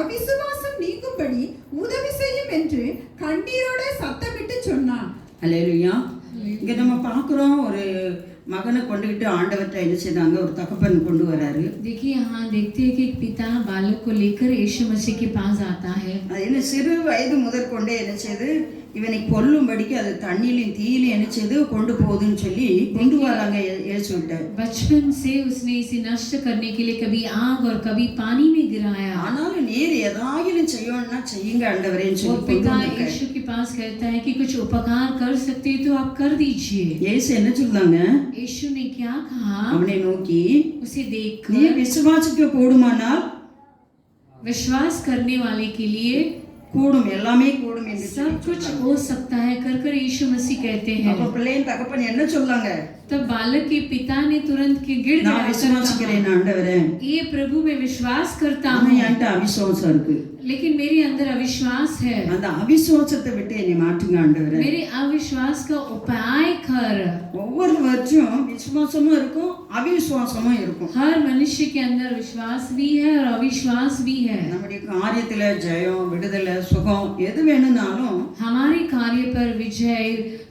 அவிசுவாசம் நீங்கும்படி உதவி செய்யும் என்று கண்ணீரோட சத்தமிட்டு சொன்னான். அல்லேலூயா. இங்க நம்ம பார்க்கிறோம், ஒரு மகனை கொண்டுகிட்டு ஆண்டவர்கிட்ட என்ன செய்தாங்க? ஒரு தகப்பன் கொண்டு வராரு. देखिए यहाँ देखते हैं कि एक पिता बालक को लेकर यीशु मसीह के पास आता है। அது என்ன சிறு வயது முதற்கொண்டே என்ன செய்து இவனை கொல்லும்படிக்கு அது தண்ணியிலும் தீயிலும் என்ன செய்து கொண்டு போகுதுன்னு சொல்லி கொண்டு வராங்க இயேசுகிட்ட. बचपन से उसने इसे नष्ट करने के लिए कभी आग और कभी पानी में गिराया। ஆனாலும் நீர் ஏதாயிலும் செய்யணும்னா செய்யுங்க ஆண்டவரேன்னு वो சொல்லி கொண்டு पिता வந்திருக்காரு. यीशु के पास कहता है कि कुछ उपकार कर सकते हैं तो आप कर दीजिए। இயேசு என்ன சொல்றாங்க? यीशु ने क्या कहा? அவனை நோக்கி उसे நீ देखकर விசுவாசிக்க கூடுமானால் विश्वास करने वाले के लिए கூடும், எல்லாமே கூடும் என்று सब कुछ हो सकता है कर कर यीशु मसीह कहते அப்ப हैं। பிள்ளையின் தகப்பன் என்ன சொல்றாங்க? तब बालक के पिता ने तुरंत के गिड़ நான் गिड़ाकर விசுவாசிக்கிறேன் कहा, ஆண்டவரே, ये प्रभु मैं विश्वास करता ஆனா हूँ என்கிட்ட அவிசுவாசம் இருக்கு. लेकिन मेरे अंदर अविश्वास है। அந்த அவிசுவாசத்தை விட்டு என்னை மாற்றுங்க ஆண்டவரே. मेरे अविश्वास का उपाय कर। ஒவ்வொரு வருஷம் விசுவாசமும் இருக்கும், அவிசுவாசமும் இருக்கும். हर मनुष्य के अंदर विश्वास भी है और अविश्वास भी है। நம்முடைய காரியத்துல ஜெயம், விடுதலை, சுகம் எது வேணும்னாலும் हमारे कार्य पर विजय,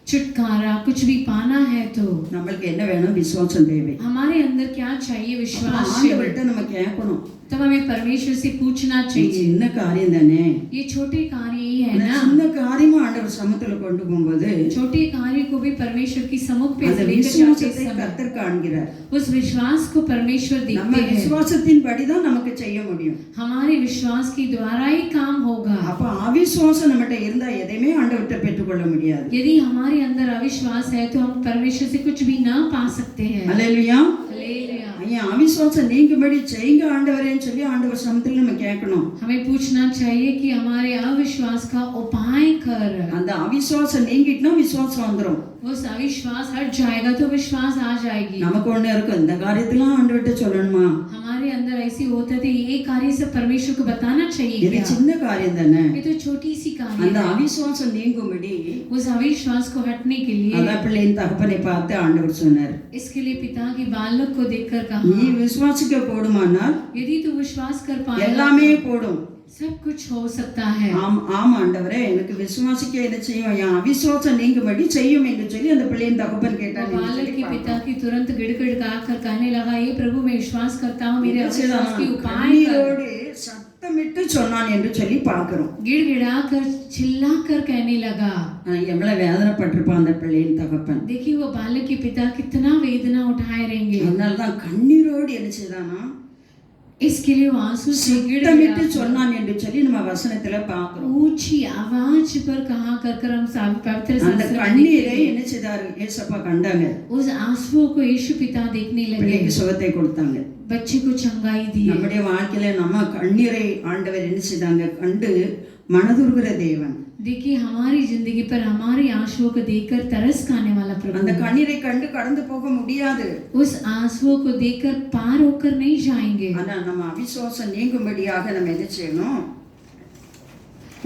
छुटकारा कुछ भी पाना है तो நம்மளுக்கு என்ன வேணும்? விசுவாசம் தேவை. हमारे अंदर क्या चाहिए? विश्वास चाहिए। ஆண்டவர்கிட்ட நம்ம கேட்கணும். तब हमें परमेश्वर से पूछना இது चाहिए। சின்ன காரியம் தானே, ये छोटे कार्य ही है அந்த ना। சின்ன காரியமும் ஆண்டவர் சமத்துல கொண்டு போகும்போது छोटे कार्य को भी परमेश्वर की सम्मुख पे அந்த लेकर जाते விசுவாசத்தை समय கர்த்தர் காண்கிறார். उस विश्वास को परमेश्वर நம்ம देखते हैं। விசுவாசத்தின் படிதான் நமக்கு செய்ய முடியும். हमारे विश्वास के द्वारा ही काम होगा। அப்ப அவிசுவாசம் நம்மகிட்ட இருந்தா எதையுமே ஆண்டவர்கிட்ட பெற்றுக்கொள்ள முடியாது. यदि हमारे अंदर अविश्वास है तो हम परमेश्वर से कुछ भी ना पा सकते हैं। அல்லேலூயா. हालेलुया। என் அவிசுவாசம் நீங்கும்படி செய்யுங்க ஆண்டவரேன்னு சொல்லி ஆண்டவர் சமத்துல நம்ம கேட்கணும். हमें पूछना चाहिए कि हमारे अविश्वास का उपाय कर। அந்த அவிசுவாசம் நீங்கிட்டுனா விசுவாசம் வந்துடும். उस अविश्वास हट जाएगा तो विश्वास आ जाएगी। நமக்கு ஒண்ணு இருக்கும், இந்த காரியத்தெல்லாம் ஆண்டவர்கிட்ட சொல்லணுமா? हमारे अंदर ऐसी होता है ये कार्य सब परमेश्वर को बताना चाहिए இது क्या? சின்ன காரியம் தானே. ये तो छोटी सी कार्य அந்த है। அவிசுவாசம் நீங்கும்படி उस अविश्वास को हटने के लिए அதான் பிள்ளையின் தகப்பனை பார்த்து ஆண்டவர் சொன்னார், इसके लिए पिता की बालक को देखकर நீ कहा விசுவாசிக்க போடுமானால் यदि तू विश्वास कर पाएगा எல்லாமே போடும். सब कुछ हो सकता है। ஆமா ஆண்டவரே, எனக்கு விசுவாசிக்க என்ன செய்யும், என் அவிசுவாசம் நீங்கும்படி செய்யும் என்று சொல்லி அந்த பிள்ளையின் தகப்பன் கேட்டார். बालक के पिता की तुरंत गिड़गिड़ा कर कहने लगा ये प्रभु मैं विश्वास करता हूँ मेरे अविश्वास की उपाय कर। கண்ணீரோடு சத்தமிட்டு சொன்னான் என்று சொல்லி பார்க்கிறோம். गिड़गिड़ा कर चिल्ला कर कहने लगा। எவ்வளவு வேதனைப்பட்டிருப்பான் அந்த பிள்ளையின் தகப்பன். देखिए वो बालक के पिता कितना वेदना उठाए रहेंगे। அதனாலதான் கண்ணீரோடு என்ன செய்தானா, इसके लिए वो आंसू से சத்தமிட்டு சொன்னான் என்று சொல்லி நம்ம வசனத்துல பார்க்கிறோம். ऊंची आवाज पर कहा कर हम पवित्र அந்த शास्त्र में கண்ணீரை देखते हैं। என்ன செய்தாரு, ஏசப்பா கண்டாங்க. उस आंसुओं को यीशु पिता देखने लगे, பிள்ளைக்கு சுகத்தை கொடுத்தாங்க. बच्चे को चंगाई दी। நம்முடைய வாழ்க்கையில நம்ம கண்ணீரை ஆண்டவர் என்ன செய்தாங்க, கண்டு மனதுருகிற தேவன். देखिए हमारी जिंदगी पर हमारी आंसुओं को देखकर तरस खाने वाला அந்த प्रभु கண்ணீரை கண்டு கடந்து போக முடியாது. उस आंसुओं को देखकर पार होकर नहीं जाएंगे। ஆனா நம்ம அவிசுவாசம் நீங்கும்படியாக நம்ம என்ன செய்யணும்,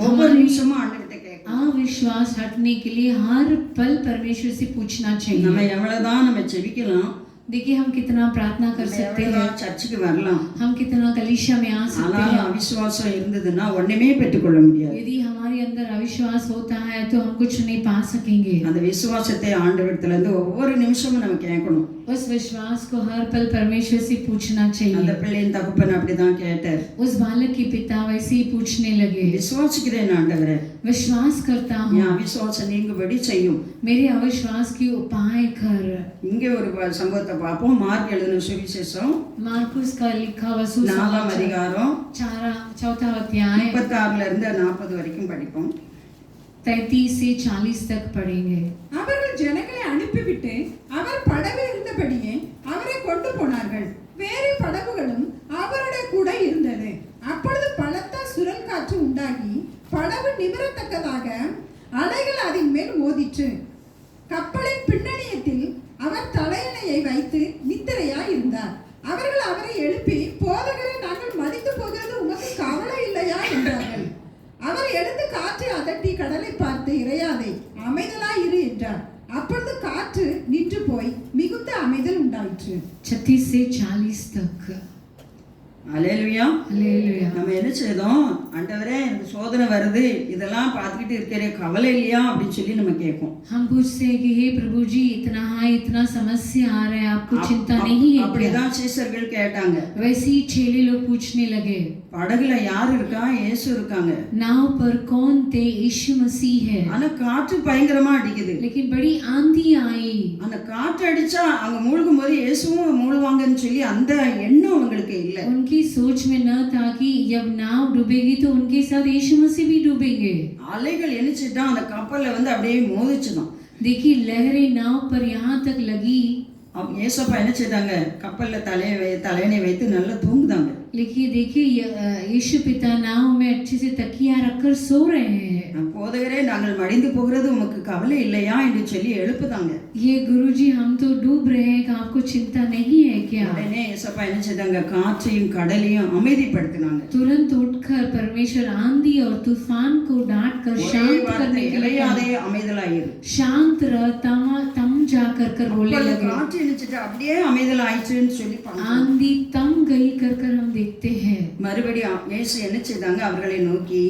ஒவ்வொரு நிமிஷமும் ஆண்டவர்கிட்ட கேட்கணும். अविश्वास हटने के लिए हर पल परमेश्वर से पूछना நம்ம चाहिए। எவ்வளவுதான் நம்ம செபிக்கலாம், देखिए हम कितना प्रार्थना कर सकते हैं, எவ்வளவுதான் சர்ச்சுக்கு வரலாம், हम कितना कलीसिया में आ सकते ஆனாலும் हैं, அவிசுவாசம் இருந்ததுன்னா ஒண்ணுமே பெற்றுக்கொள்ள முடியாது. यदि हमारे अंदर अविश्वास होता है तो हम कुछ नहीं पा सकेंगे। அந்த விசுவாசத்தை ஆண்டவரிடத்துல இருந்து ஒவ்வொரு நிமிஷமும் நம்ம கேட்கணும். उस विश्वास को हर पल परमेश्वर से पूछना அந்த चाहिए। பிள்ளையின் தகப்பன் அப்படிதான் கேட்டார், उस बालक के पिता वैसे ही पूछने लगे, விசுவாசிக்கிறேன் ஆண்டவரே, विश्वास करता हूँ என் அவிசுவாசம் நீங்கும்படி செய்யும். मेरे अविश्वास की उपाय कर। இங்கே ஒரு சம்பவத்தை பார்ப்போம். மார்க் எழுதின சுவிசேஷம் मार्कुस का लिखा हुआ 4ஆம் सुसमाचार அதிகாரம் चौथा अध्याय 36 இருந்து 40 வரைக்கும் படிப்போம். 33 से 40 तक पढ़ेंगे। அவர்கள் ஜனங்களை அனுப்பிவிட்டு அவர் படவில் இருந்தபடியே அவரை கொண்டு போனார்கள். வேறு படகுகளும் அவருடைய கூட இருந்தது. அப்பொழுது பலத்த சுழல் காற்று உண்டாகி படகு நிமிரத்தக்கதாக அலைகள் அதன் மேல் மோதிற்று. கப்பலின் பின்னணியத்தில் அவர் தலையணையை வைத்து நித்திரையாய் இருந்தார். அவர்கள் அவரை எழுப்பி, போதகரை நாங்கள் மடிந்து போகிறது உமக்கு கவலை இல்லையா என்றார்கள். அவர் எழுந்து காற்றை அதட்டி கடலை பார்த்து, இறையாதே, அமைதலாய் இரு என்றார். அப்பொழுது காற்று நின்று போய் மிகுந்த அமைதல் உண்டாயிற்று. 36 से 40 तक। அல்லேலூயா. हालेलुया। நம்ம என்ன செய்தோம், ஆண்டவரே எனக்கு சோதனை வருது, இதெல்லாம் பார்த்துக்கிட்டு இருக்கிற கவலை இல்லையா அப்படின்னு சொல்லி நம்ம கேட்போம். हम पूछते हैं कि हे प्रभु जी इतना समस्या आ रहा है, आपको चिंता नहीं है क्या? அப்படிதான் சீசர்கள் கேட்டாங்க. वैसे ही चेले लोग पूछने लगे, படகுல யார் இருக்கா, இயேசு இருக்காங்க, नाव पर कौन थे? यीशु मसीह है। ஆனா காற்று பயங்கரமா அடிக்குது. लेकिन बड़ी आंधी आई। அந்த காற்று அடிச்சா அங்க மூழ்கும் போது இயேசுவும் மூழ்குவாங்கன்னு சொல்லி அந்த எண்ணம் அவங்களுக்கு இல்ல. उनकी सोच में न था कि जब नाव डूबेगी तो उनके साथ यीशु मसीह भी डूबेंगे। அலைகள் என்னச்சுட்டா அந்த கப்பல்ல வந்து அப்படியே மோதிச்சுதான். देखिए लहरें नाव पर यहाँ तक लगी। அப்ப ஏசப்பா என்ன செய்தாங்க, கப்பல்ல தலையணை வைத்து நல்லா தூங்குதாங்க. देखिए यीशु पिता नाव में अच्छे से तकिया रखकर सो रहे हैं। போதகரே நாங்கள் மடிந்து போகிறது உமக்கு கவலை இல்லையா என்று சொல்லி எழுப்புதாங்க. ये गुरुजी हम तो डूब रहे हैं, आपको चिंता नहीं है क्या? உடனே ஏசப்பா என்ன செய்தாங்க, காற்றையும் கடலையும் அமைதிப்படுத்தினாங்க. तुरंत उठकर परमेश्वर आंधी और तूफान को डांट कर शांत करने के लिए இறையாதே அமைதலாயிரு. शांत रह, तम जा कर रोने लगे। காற்று என்னச்சிட்டு அப்படியே அமைதலாயிடுச்சுன்னு சொல்லி आंधी तम गई कर हम देखते हैं। மறுபடியும் இயேசு என்ன செய்தாங்க, அவர்களை நோக்கி,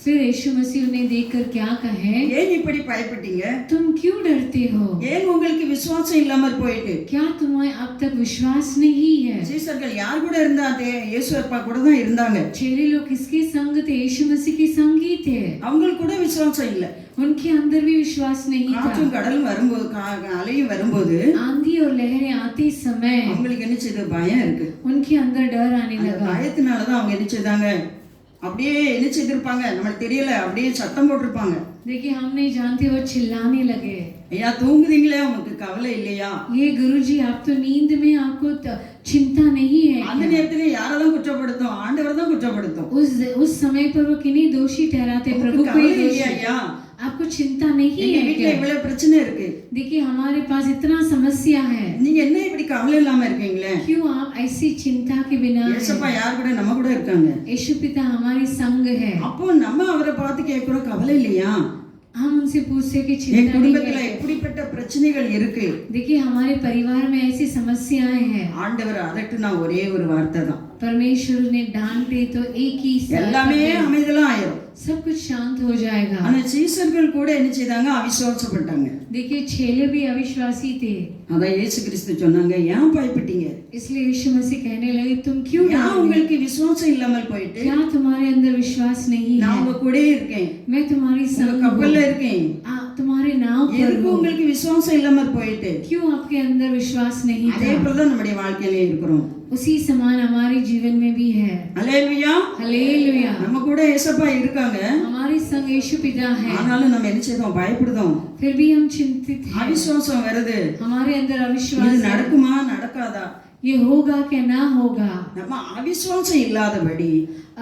फिर यीशु मसीह उन्हें देखकर क्या कहे, ஏன் இப்படி பயப்பட்டீங்க, तुम क्यों डरते हो? ஏன் உங்களுக்கு விசுவாசம் இல்லாம போயிட்டு? क्या तुम्हें अब तक विश्वास नहीं है? சீசர்கள் யார் கூட இருந்தாங்க, இயேசு அப்பா கூட தான் இருந்தாங்க. चेले लोग किसके संग थे? यीशु मसीह के संग ही थे। அவங்களுக்கு கூட விசுவாசம் இல்ல. उनके अंदर भी विश्वास नहीं था। காற்றும் கடலும் வரும்போது அலையும் வரும்போது आंधी और लहरें आते समय அவங்களுக்கு என்ன செய்யுது, பயம் இருக்கு. उनके अंदर डर आने அந்த लगा। பயத்தினாலதான் அவங்க என்ன செய்தாங்க, அப்படியே என்ன செய்திருப்பாங்க நம்மளுக்கு தெரியல, அப்படியே சத்தம் போட்டிருப்பாங்க. देखिए हम नहीं जानते, वो चिल्लाने लगे। ஐயா தூங்குறீங்களே உங்களுக்கு கவலை இல்லையா? ये गुरुजी आप तो नींद में आपको चिंता नहीं है அந்த நேரத்துல யாரதான் குற்றப்படுத்தும்? ஆண்டவர் தான் குற்றப்படுத்தும். उस समय पर वो किन्हीं दोषी ठहराते प्रभु को ही दोषी ஐயா आपको चिंता नहीं எங்க है வீட்டுல क्या? இவ்வளவு பிரச்சனை இருக்கு, देखिए हमारे पास इतना समस्या है, நீங்க என்ன இப்படி கவலை இல்லாம இருக்கீங்களே? क्यों आप ऐसी चिंता के बिना ஏசப்பா हैं? யார் கூட நம்ம கூட இருக்காங்க. यीशु पिता हमारी संग है। அப்போ நம்ம அவரை பார்த்து கேட்கிறோம் கவலை இல்லையா? हम उनसे पूछते कि என் चिंता नहीं குடும்பத்துல है। எப்படிப்பட்ட பிரச்சனைகள் இருக்கு? देखिए हमारे परिवार में ऐसी समस्याएं हैं, ஆண்டவர் அதட்டுனா ஒரே ஒரு வார்த்தை தான், परमेश्वर ने डांटे तो एक ही எல்லாமே அமைதலா ஆயிரும். सब कुछ शांत हो जाएगा। ஆனா சீசர்கள் கூட என்ன செய்தாங்க? அவிசுவாசப்பட்டாங்க. देखिए चेले भी अविश्वासी थे, அதான் இயேசு கிறிஸ்து சொன்னாங்க, ஏன் பயப்பட்டீங்க? इसलिए यीशु मसीह कहने लगे तुम क्यों ஏன் डरे? உங்களுக்கு விசுவாசம் இல்லாமல் போயிட்டு? क्या तुम्हारे अंदर विश्वास नहीं நான் है? உங்க கூட இருக்கேன், मैं तुम्हारी உங்க संग கப்பல்ல हूँ, இருக்கேன், तुम्हारे नाव पर எதுக்கு हूँ। உங்களுக்கு விசுவாசம் இல்லாமல் போயிட்டு? क्यों आपके अंदर विश्वास नहीं அதே था? போலதான் நம்முடைய வாழ்க்கையிலே இருக்கிறோம். उसी समान हमारे जीवन में भी है। அல்லேலூயா. हालेलुया। நம்ம கூட ஏசப்பா இருக்காங்க, हमारे संग यीशु पिता है, ஆனாலும் நம்ம என்ன செய்தோம்? பயப்படுதோம். फिर भी हम चिंतित हैं। அவிசுவாசம் வருது. हमारे अंदर இது अविश्वास है। நடக்குமா நடக்காதா? ये होगा क्या ना होगा? நம்ம அவிசுவாசம் இல்லாதபடி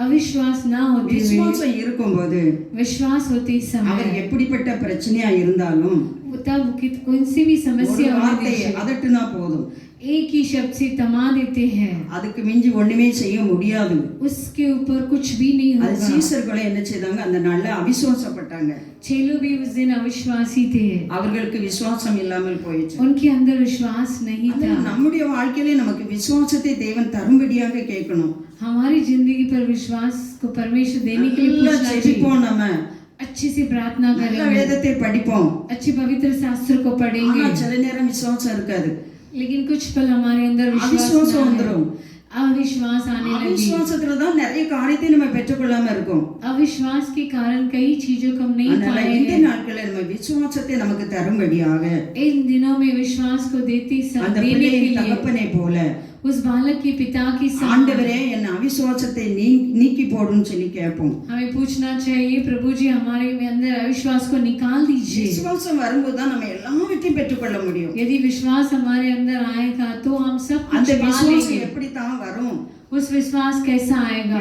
अविश्वास ना होते हुए விசுவாசம் இருக்கும்போது विश्वास होते அவர் समय எப்படிப்பட்ட பிரச்சனையா இருந்தாலும் तब कौन सी भी ஒரு समस्या होने வார்த்தையை दीजिए, அதட்டுனா போதும், एक ही शब्द से थमा देते हैं, அதுக்கு மிஞ்சி ஒண்ணுமே செய்ய முடியாது. उसके ऊपर कुछ भी नहीं அது होगा। சீசர்களும் என்ன செய்தாங்க? அந்த நாள்ல அவிசுவாசப்பட்டாங்க. चेलो भी उस दिन अविश्वासी थे, அவர்களுக்கு விசுவாசம் இல்லாமல் போயிடுச்சு. उनके अंदर विश्वास नहीं ஆனா था। நம்முடைய வாழ்க்கையிலே நமக்கு விசுவாசத்தை தேவன் தரும்படியாக கேட்கணும். हमारी जिंदगी पर विश्वास को परमेश्वर देने के लिए நல்லா पूछना चाहिए। ஜெபிப்போம், நம்ம अच्छे से प्रार्थना நல்ல करेंगे, வேதத்தை படிப்போம், अच्छे पवित्र शास्त्र को ஆனா पढ़ेंगे, சில நேரம் விசுவாசம் இருக்காது. लेकिन कुछ पल हमारे अंदर अविश्वास विश्वास ना வந்துரும். है, अविश्वास आने लगे। அவிசுவாசத்துல தான் நிறைய காரியத்தை நம்ம பெற்றுக்கொள்ளாம இருக்கோம். अविश्वास के कारण कई चीजों को हम नहीं அதனால पाए இந்த हैं। நாட்களில் நம்ம விசுவாசத்தை நமக்கு தரும்படியாக इन दिनों में विश्वास को देते அந்த देने के பிள்ளையின் लिए தகப்பனை போல उस बालक के पिता की समान ஆண்டவரே என் அவிசுவாசத்தை நீக்கி போடுன்னு சொல்லி கேட்போம். हमें पूछना चाहिए, प्रभु जी हमारे अंदर अविश्वास को निकाल दीजिए। விசுவாசம் வரும்போது தான் நம்ம எல்லாவற்றையும் பெற்றுக்கொள்ள முடியும். यदि विश्वास हमारे अंदर आएगा तो हम सब कुछ அந்த पा விசுவாசம் लेंगे। எப்படி தான் வரும்? उस विश्वास कैसा आएगा?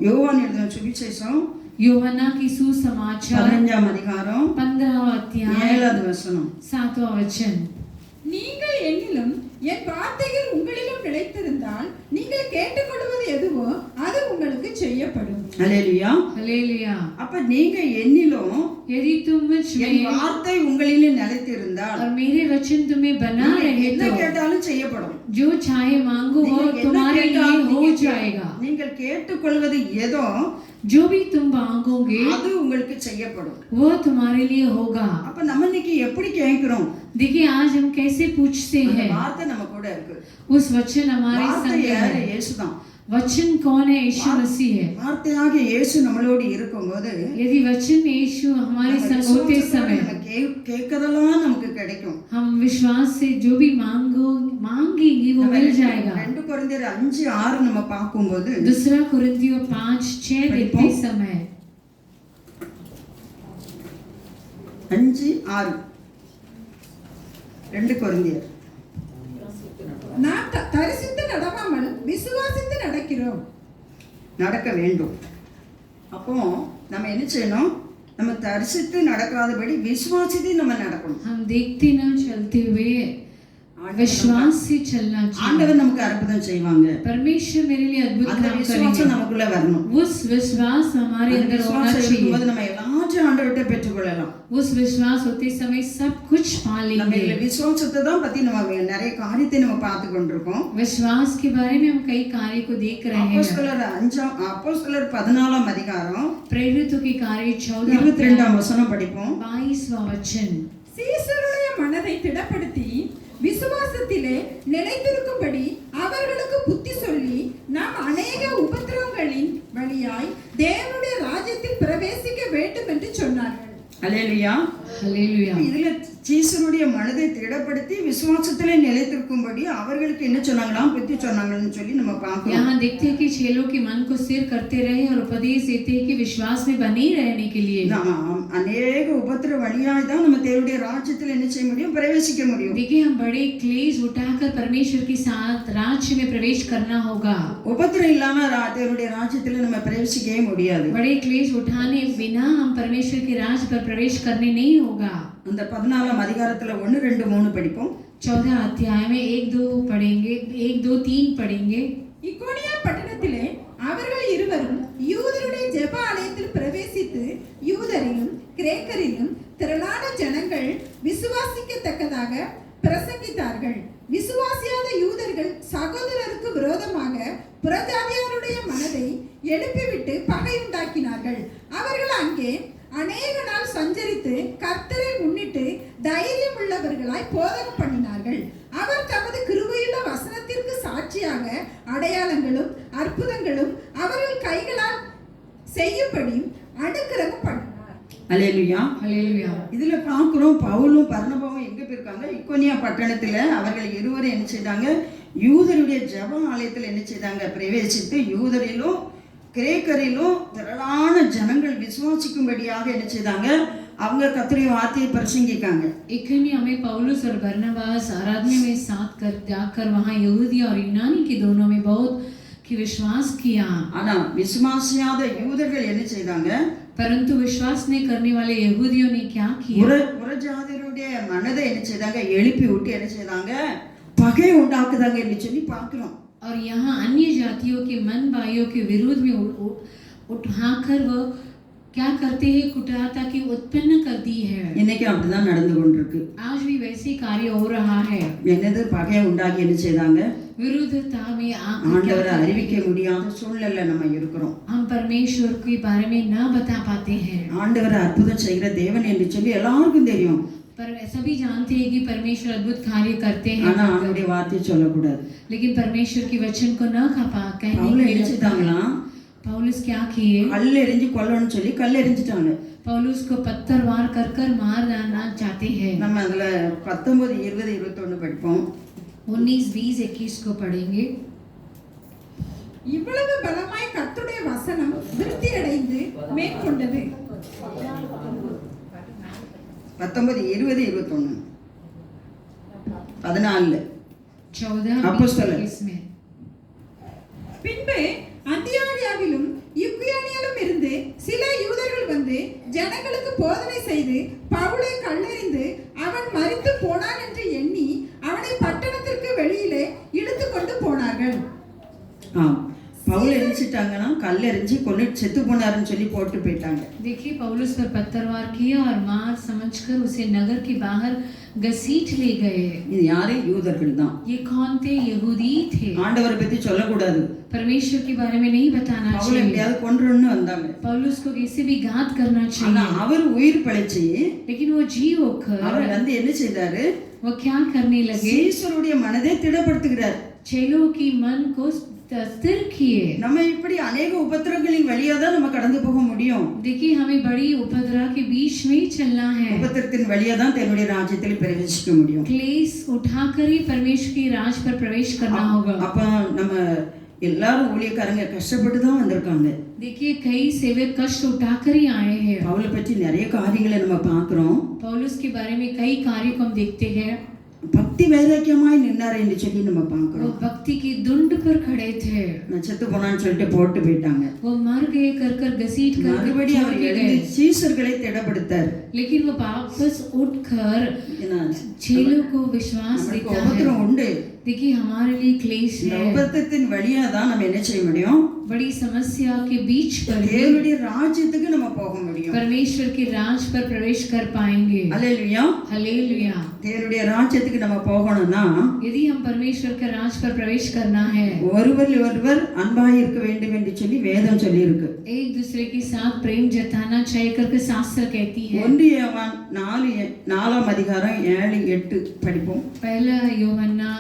யோவான் எழுதின சுவிசேஷம் यूहन्ना की सुसमाचार 15ஆம் அதிகாரம் 15वां अध्याय 7வது வசனம். 7वां वचन। நீங்கள் என்னிலும் என் வார்த்தைகள் உங்களிலும் நிலைத்திருந்தால் நீங்கள் கேட்டுக்கொள்வது எதுவோ அது உங்களுக்கு செய்யப்படும். அல்லேலூயா. हालेलुया। அப்ப நீங்க என்னிலும் यदि तुम मुझ என் में வார்த்தை உங்களிலே நிலைத்திருந்தால் और मेरे वचन तुम्हें बना நீங்க रहे என்ன तो கேட்டாலும் செய்யப்படும். जो चाहे मांगो वो நீங்கள் என்ன तुम्हारे लिए கேட்டாலும் हो நீங்கள் जाएगा। நீங்கள் கேட்டுக்கொள்வது ஏதோ जो भी तुम मांगोगे அது உங்களுக்கு செய்யப்படும். वो तुम्हारे लिए होगा। அப்ப நம்ம இன்னைக்கு எப்படி கேட்கிறோம்? देखिए आज हम कैसे पूछते அந்த हैं? வார்த்தை நம்ம கூட இருக்கு. उस वचन हमारे வார்த்தை संग யாரு? है। இயேசுதான். वचन कौन है? यीशु मसीह है। வார்த்தையாக இயேசு நம்மளோடு இருக்கும்போது यदि वचन यीशु हमारे நம்ம संग होते விசுவாசத்தோட समय நம்ம கேட்கறதெல்லாம் நமக்கு கிடைக்கும். हम विश्वास से जो भी मांगेंगे वो मिल जाएगा। 2 கொரிந்தியர் 5:6 நம்ம பார்க்கும்போது दूसरा कुरिन्थियों 5:6 देखते समय 5:6 2 கொரிந்தியர் நாம் தரிசித்து நடவாமல் விசுவாசித்து நடக்கிறோம். நடக்க வேண்டும். அப்போ நம்ம என்ன செய்யணும்? நம்ம தரிசித்து நடக்காதபடி விசுவாசித்து நம்ம நடக்கணும். हम देखते न चलते हुए विश्वास से चलना चाहिए। ஆண்டவர் நமக்கு அற்புதம் செய்வாங்க. परमेश्वर मेरे लिए अद्भुत அந்த काम விசுவாசம் करेंगे। நமக்குள்ள வரணும். उस विश्वास हमारे அந்த अंदर होना விசுவாசம் இருக்கும்போது चाहिए। நம்ம எல்லாத்தையும் ஆண்டவர்கிட்ட பெற்றுக்கொள்ளலாம். उस विश्वास होते समय सब कुछ पा நம்ம लेंगे। இந்த விசுவாசத்தை தான் பத்தி நம்ம நிறைய காரியத்தை நம்ம பார்த்து கொண்டிருக்கோம். विश्वास के बारे में हम कई कार्य को देख रहे हैं। அப்போஸ்தலர் 14ஆம் அதிகாரம் प्रेरितों के कार्य 14 22ஆம் வசனம் படிப்போம். 22वां वचन। சீசருடைய மனதை திடப்படுத்தி விசுவாசத்திலே நிலைத்திருக்கும்படி அவர்களுக்கு புத்தி சொல்லி நாம் அநேக உபத்திரவங்களின் வழியாய் தேவனுடைய ராஜ்யத்தில் பிரவேசிக்க வேண்டும் என்று சொன்னார்கள். அல்லேலூயா. हालेलुया। இது இதுல சீசருடைய மனதை திடப்படுத்தி விசுவாசத்திலே நிலைத்திருக்கும்படி அவர்களுக்கு என்ன சொன்னாங்களாம், புத்தி சொன்னாங்கன்னு சொல்லி நம்ம பார்க்கிறோம். यहाँ देखते हैं कि चेलों के मन को स्थिर करते रहे और उपदेश देते हैं कि विश्वास में बने रहने के लिए। अनेक उपद्रव வழியாய் தான் நம்ம தேவனுடைய ராஜ்யத்தில் என்ன செய்ய முடியும், பிரவேசிக்க முடியும். देखिए हम बड़े क्लेश उठाकर परमेश्वर के साथ राज्य में प्रवेश करना होगा। உபத்திரம் இல்லாம தேவனுடைய ராஜ்யத்தில் நம்ம பிரவேசிக்கவே முடியாது. बड़े क्लेश उठाने बिना हम परमेश्वर के राज्य पर प्रवेश करने नहीं होगा। அந்த 14ஆம் அதிகாரத்துல 1, 2, 3 படிப்போம். 14 अध्याय में 1, 2 पढ़ेंगे, 1, 2, 3 पढ़ेंगे। இக்கோனியா பட்டணத்திலே அவர்கள் இருவரும் யூதருடைய ஜெப ஆலயத்தில் பிரவேசித்து யூதரிலும் கிரேக்கரிலும் திரளான ஜனங்கள் விசுவாசிக்கத்தக்கதாக பிரசங்கித்தார்கள். விசுவாசியாத யூதர்கள் சகோதரருக்கு விரோதமாக புறஜாதியாருடைய மனதை எழுப்பிவிட்டு பகையுண்டாக்கினார்கள். அவர்கள் அங்கே அநேக நாள் சஞ்சரித்து கர்த்தரை முன்னிட்டு தைரியம் உள்ளவர்களாய் போதகம் பண்ணினார்கள். அவர் தமது கிருபையுள்ள வசனத்திற்கு சாட்சியாக அடையாளங்களும் அற்புதங்களும் அவர்கள் கைகளால் செய்யும்படி அனுக்கிரகம் பண்ணினார். அல்லேலூயா, ஹல்லேலூயா. இதுல பார்க்கிறோம் பவுலும் பர்னபாவும் எங்க போயிருக்காங்க, இக்கோனியா பட்டணத்துல அவர்கள் இருவரும் என்ன செய்தாங்க, யூதருடைய ஜெப ஆலயத்தில் என்ன செய்தாங்க, பிரவேசித்து யூதரிலும் கிரேக்கரிலும் திரளான ஜனங்கள் விசுவாசிக்கும்படியாக என்ன செய்தாங்க, அவங்க கர்த்தருடைய வார்த்தையை பிரசங்கிக்காங்க. इकनिया में पौलुस और बरनबास आराधना में साथ कर जाकर वहाँ यहूदी और यूनानी के दोनों में बहुत की विश्वास किया। ஆனா விசுவாசியாத யூதர்கள் என்ன செய்தாங்க, परंतु विश्वास नहीं करने वाले यहूदियों ने क्या किया? புறஜாதியருடைய மனதை என்ன செய்தாங்க, எழுப்பி விட்டு என்ன செய்தாங்க, பகை உண்டாக்குதாங்க என்று சொல்லி பார்க்கிறோம். और यहाँ अन्य जातियों के मन भाइयों के विरोध में उठाकर वो क्या करते हैं, कुटिलता की उत्पन्न कर दी है। இன்னைக்கு அப்படிதான் நடந்து கொண்டிருக்கு. आज भी वैसे कार्य हो रहा है। என்னது பகை உண்டாக்கி என்ன செய்தாங்க, विरुद्धता में ஆண்டவரை அறிவிக்க முடியாத சூழ்நிலை நம்ம இருக்கிறோம். हम परमेश्वर के बारे में न बता पाते हैं। ஆண்டவரை அற்புதம் செய்கிற தேவன் என்று சொல்லி எல்லாருக்கும் தெரியும். पर सभी जानते हैं कि परमेश्वर अद्भुत कार्य करते हैं, ஆனா அவருடைய வார்த்தையை சொல்லக்கூடாது. लेकिन परमेश्वर के वचन को न खपा कहने பவுல் के என்ன लिए செய்தாங்களாம், पौलुस क्या किए? கல் எறிஞ்சு கொல்லணும்னு சொல்லி கல் எறிஞ்சிட்டாங்க. पौलुस को पत्थर वार कर कर मार डालना चाहते हैं। நம்ம அதுல 19, 20, 21 படிப்போம். 19, 20, 21 को पढ़ेंगे। இவ்வளவு பலமாய் கர்த்தருடைய வசனம் விருத்தி அடைந்து மேற்கொண்டது. 19, 20, 21, 14 14, அப்போஸ்தலர். 20 में பின்பு அந்தியோகியாவிலும் இக்குயானியிலும் இருந்து சில யூதர்கள் வந்து ஜனங்களுக்கு போதனை செய்து பவுலை கல்லெறிந்து அவன் மரித்து போனான் என்று எண்ணி அவனை பட்டணத்திற்கு வெளியிலே இழுத்து கொண்டு போனார்கள். பவுல் எரிச்சிட்டாங்கன்னா கல் எரிஞ்சு கொண்டு செத்து போனாருன்னு சொல்லி போட்டு போயிட்டாங்க. देखिए पौलुस पर पत्थरवार किया और मार समझकर उसे नगर के बाहर घसीट ले गए। இது யாரு, யூதர்கள் தான். ये कौन थे? यहूदी थे। ஆண்டவரை பத்தி சொல்லக்கூடாது. परमेश्वर के बारे में नहीं बताना பவுல் चाहिए। எப்படியாவது கொன்றணும்னு வந்தாங்க. पौलुस को कैसे भी घात करना ஆனா चाहिए, அவர் உயிர் பிழைச்சி लेकिन वो जी होकर அவர் வந்து என்ன செய்தாரு, वो क्या करने लगे? ஈஸ்வருடைய மனதை திடப்படுத்துகிறார். चेलों की मन को स्थिर किए। நம்ம இப்படி अनेक உபத்திரங்களின் வழியா தான் நம்ம கடந்து போக முடியும். देखिए हमें बड़ी उपद्रव के बीच में ही चलना है। உபத்திரத்தின் வழியா தான் தேவனுடைய ராஜ்யத்தில் பிரவேசிக்க முடியும். क्लेश उठाकर ही परमेश्वर के राज पर प्रवेश करना होगा। அப்ப நம்ம எல்லாரும் ஊழியக்காரங்க கஷ்டப்பட்டு தான் வந்திருக்காங்க. देखिए कई सेवक कष्ट उठाकर ही आए हैं। பவுலை பற்றி நிறைய காரியங்களை நம்ம பார்க்கிறோம். पौलुस के बारे में कई कार्य को हम देखते हैं। பக்தி வைராக்கியமாய் நின்னார் என்று சொல்லி நம்ம वो பார்க்கிறோம். भक्ति की दुंड पर खड़े थे। நான் செத்து போனான்னு சொல்லிட்டு போட்டு போயிட்டாங்க. वो मर गए कर कर घसीट कर மறுபடியும் அவர் எழுந்து சீசர்களை திடப்படுத்தார். लेकिन वो वापस उठकर ஏன்னா चेलों को विश्वास நமக்கு देता है। உபத்திரம் உண்டு. देखिए हमारे लिए क्लेश இந்த है, உபத்திரத்தின் வழியா தான் நம்ம என்ன செய்ய முடியும், बड़ी समस्या के बीच पर ही தேவனுடைய ராஜ்யத்துக்கு நம்ம போக முடியும். परमेश्वर के राज पर प्रवेश कर पाएंगे। அல்லேலூயா. हालेलुया। தேவனுடைய ராஜ்யத்துக்கு நம்ம போகணும்னா यदि हम परमेश्वर के राज पर प्रवेश करना है, ஒருவர் ஒருவர் அன்பாய் இருக்க வேண்டும் என்று சொல்லி வேதம் சொல்லி இருக்கு. एक दूसरे के साथ प्रेम जताना चाहिए करके शास्त्र कहती है। 1 யோவான் 4ஆம் அதிகாரம் 7, 8 படிப்போம். पहला யோவான்னா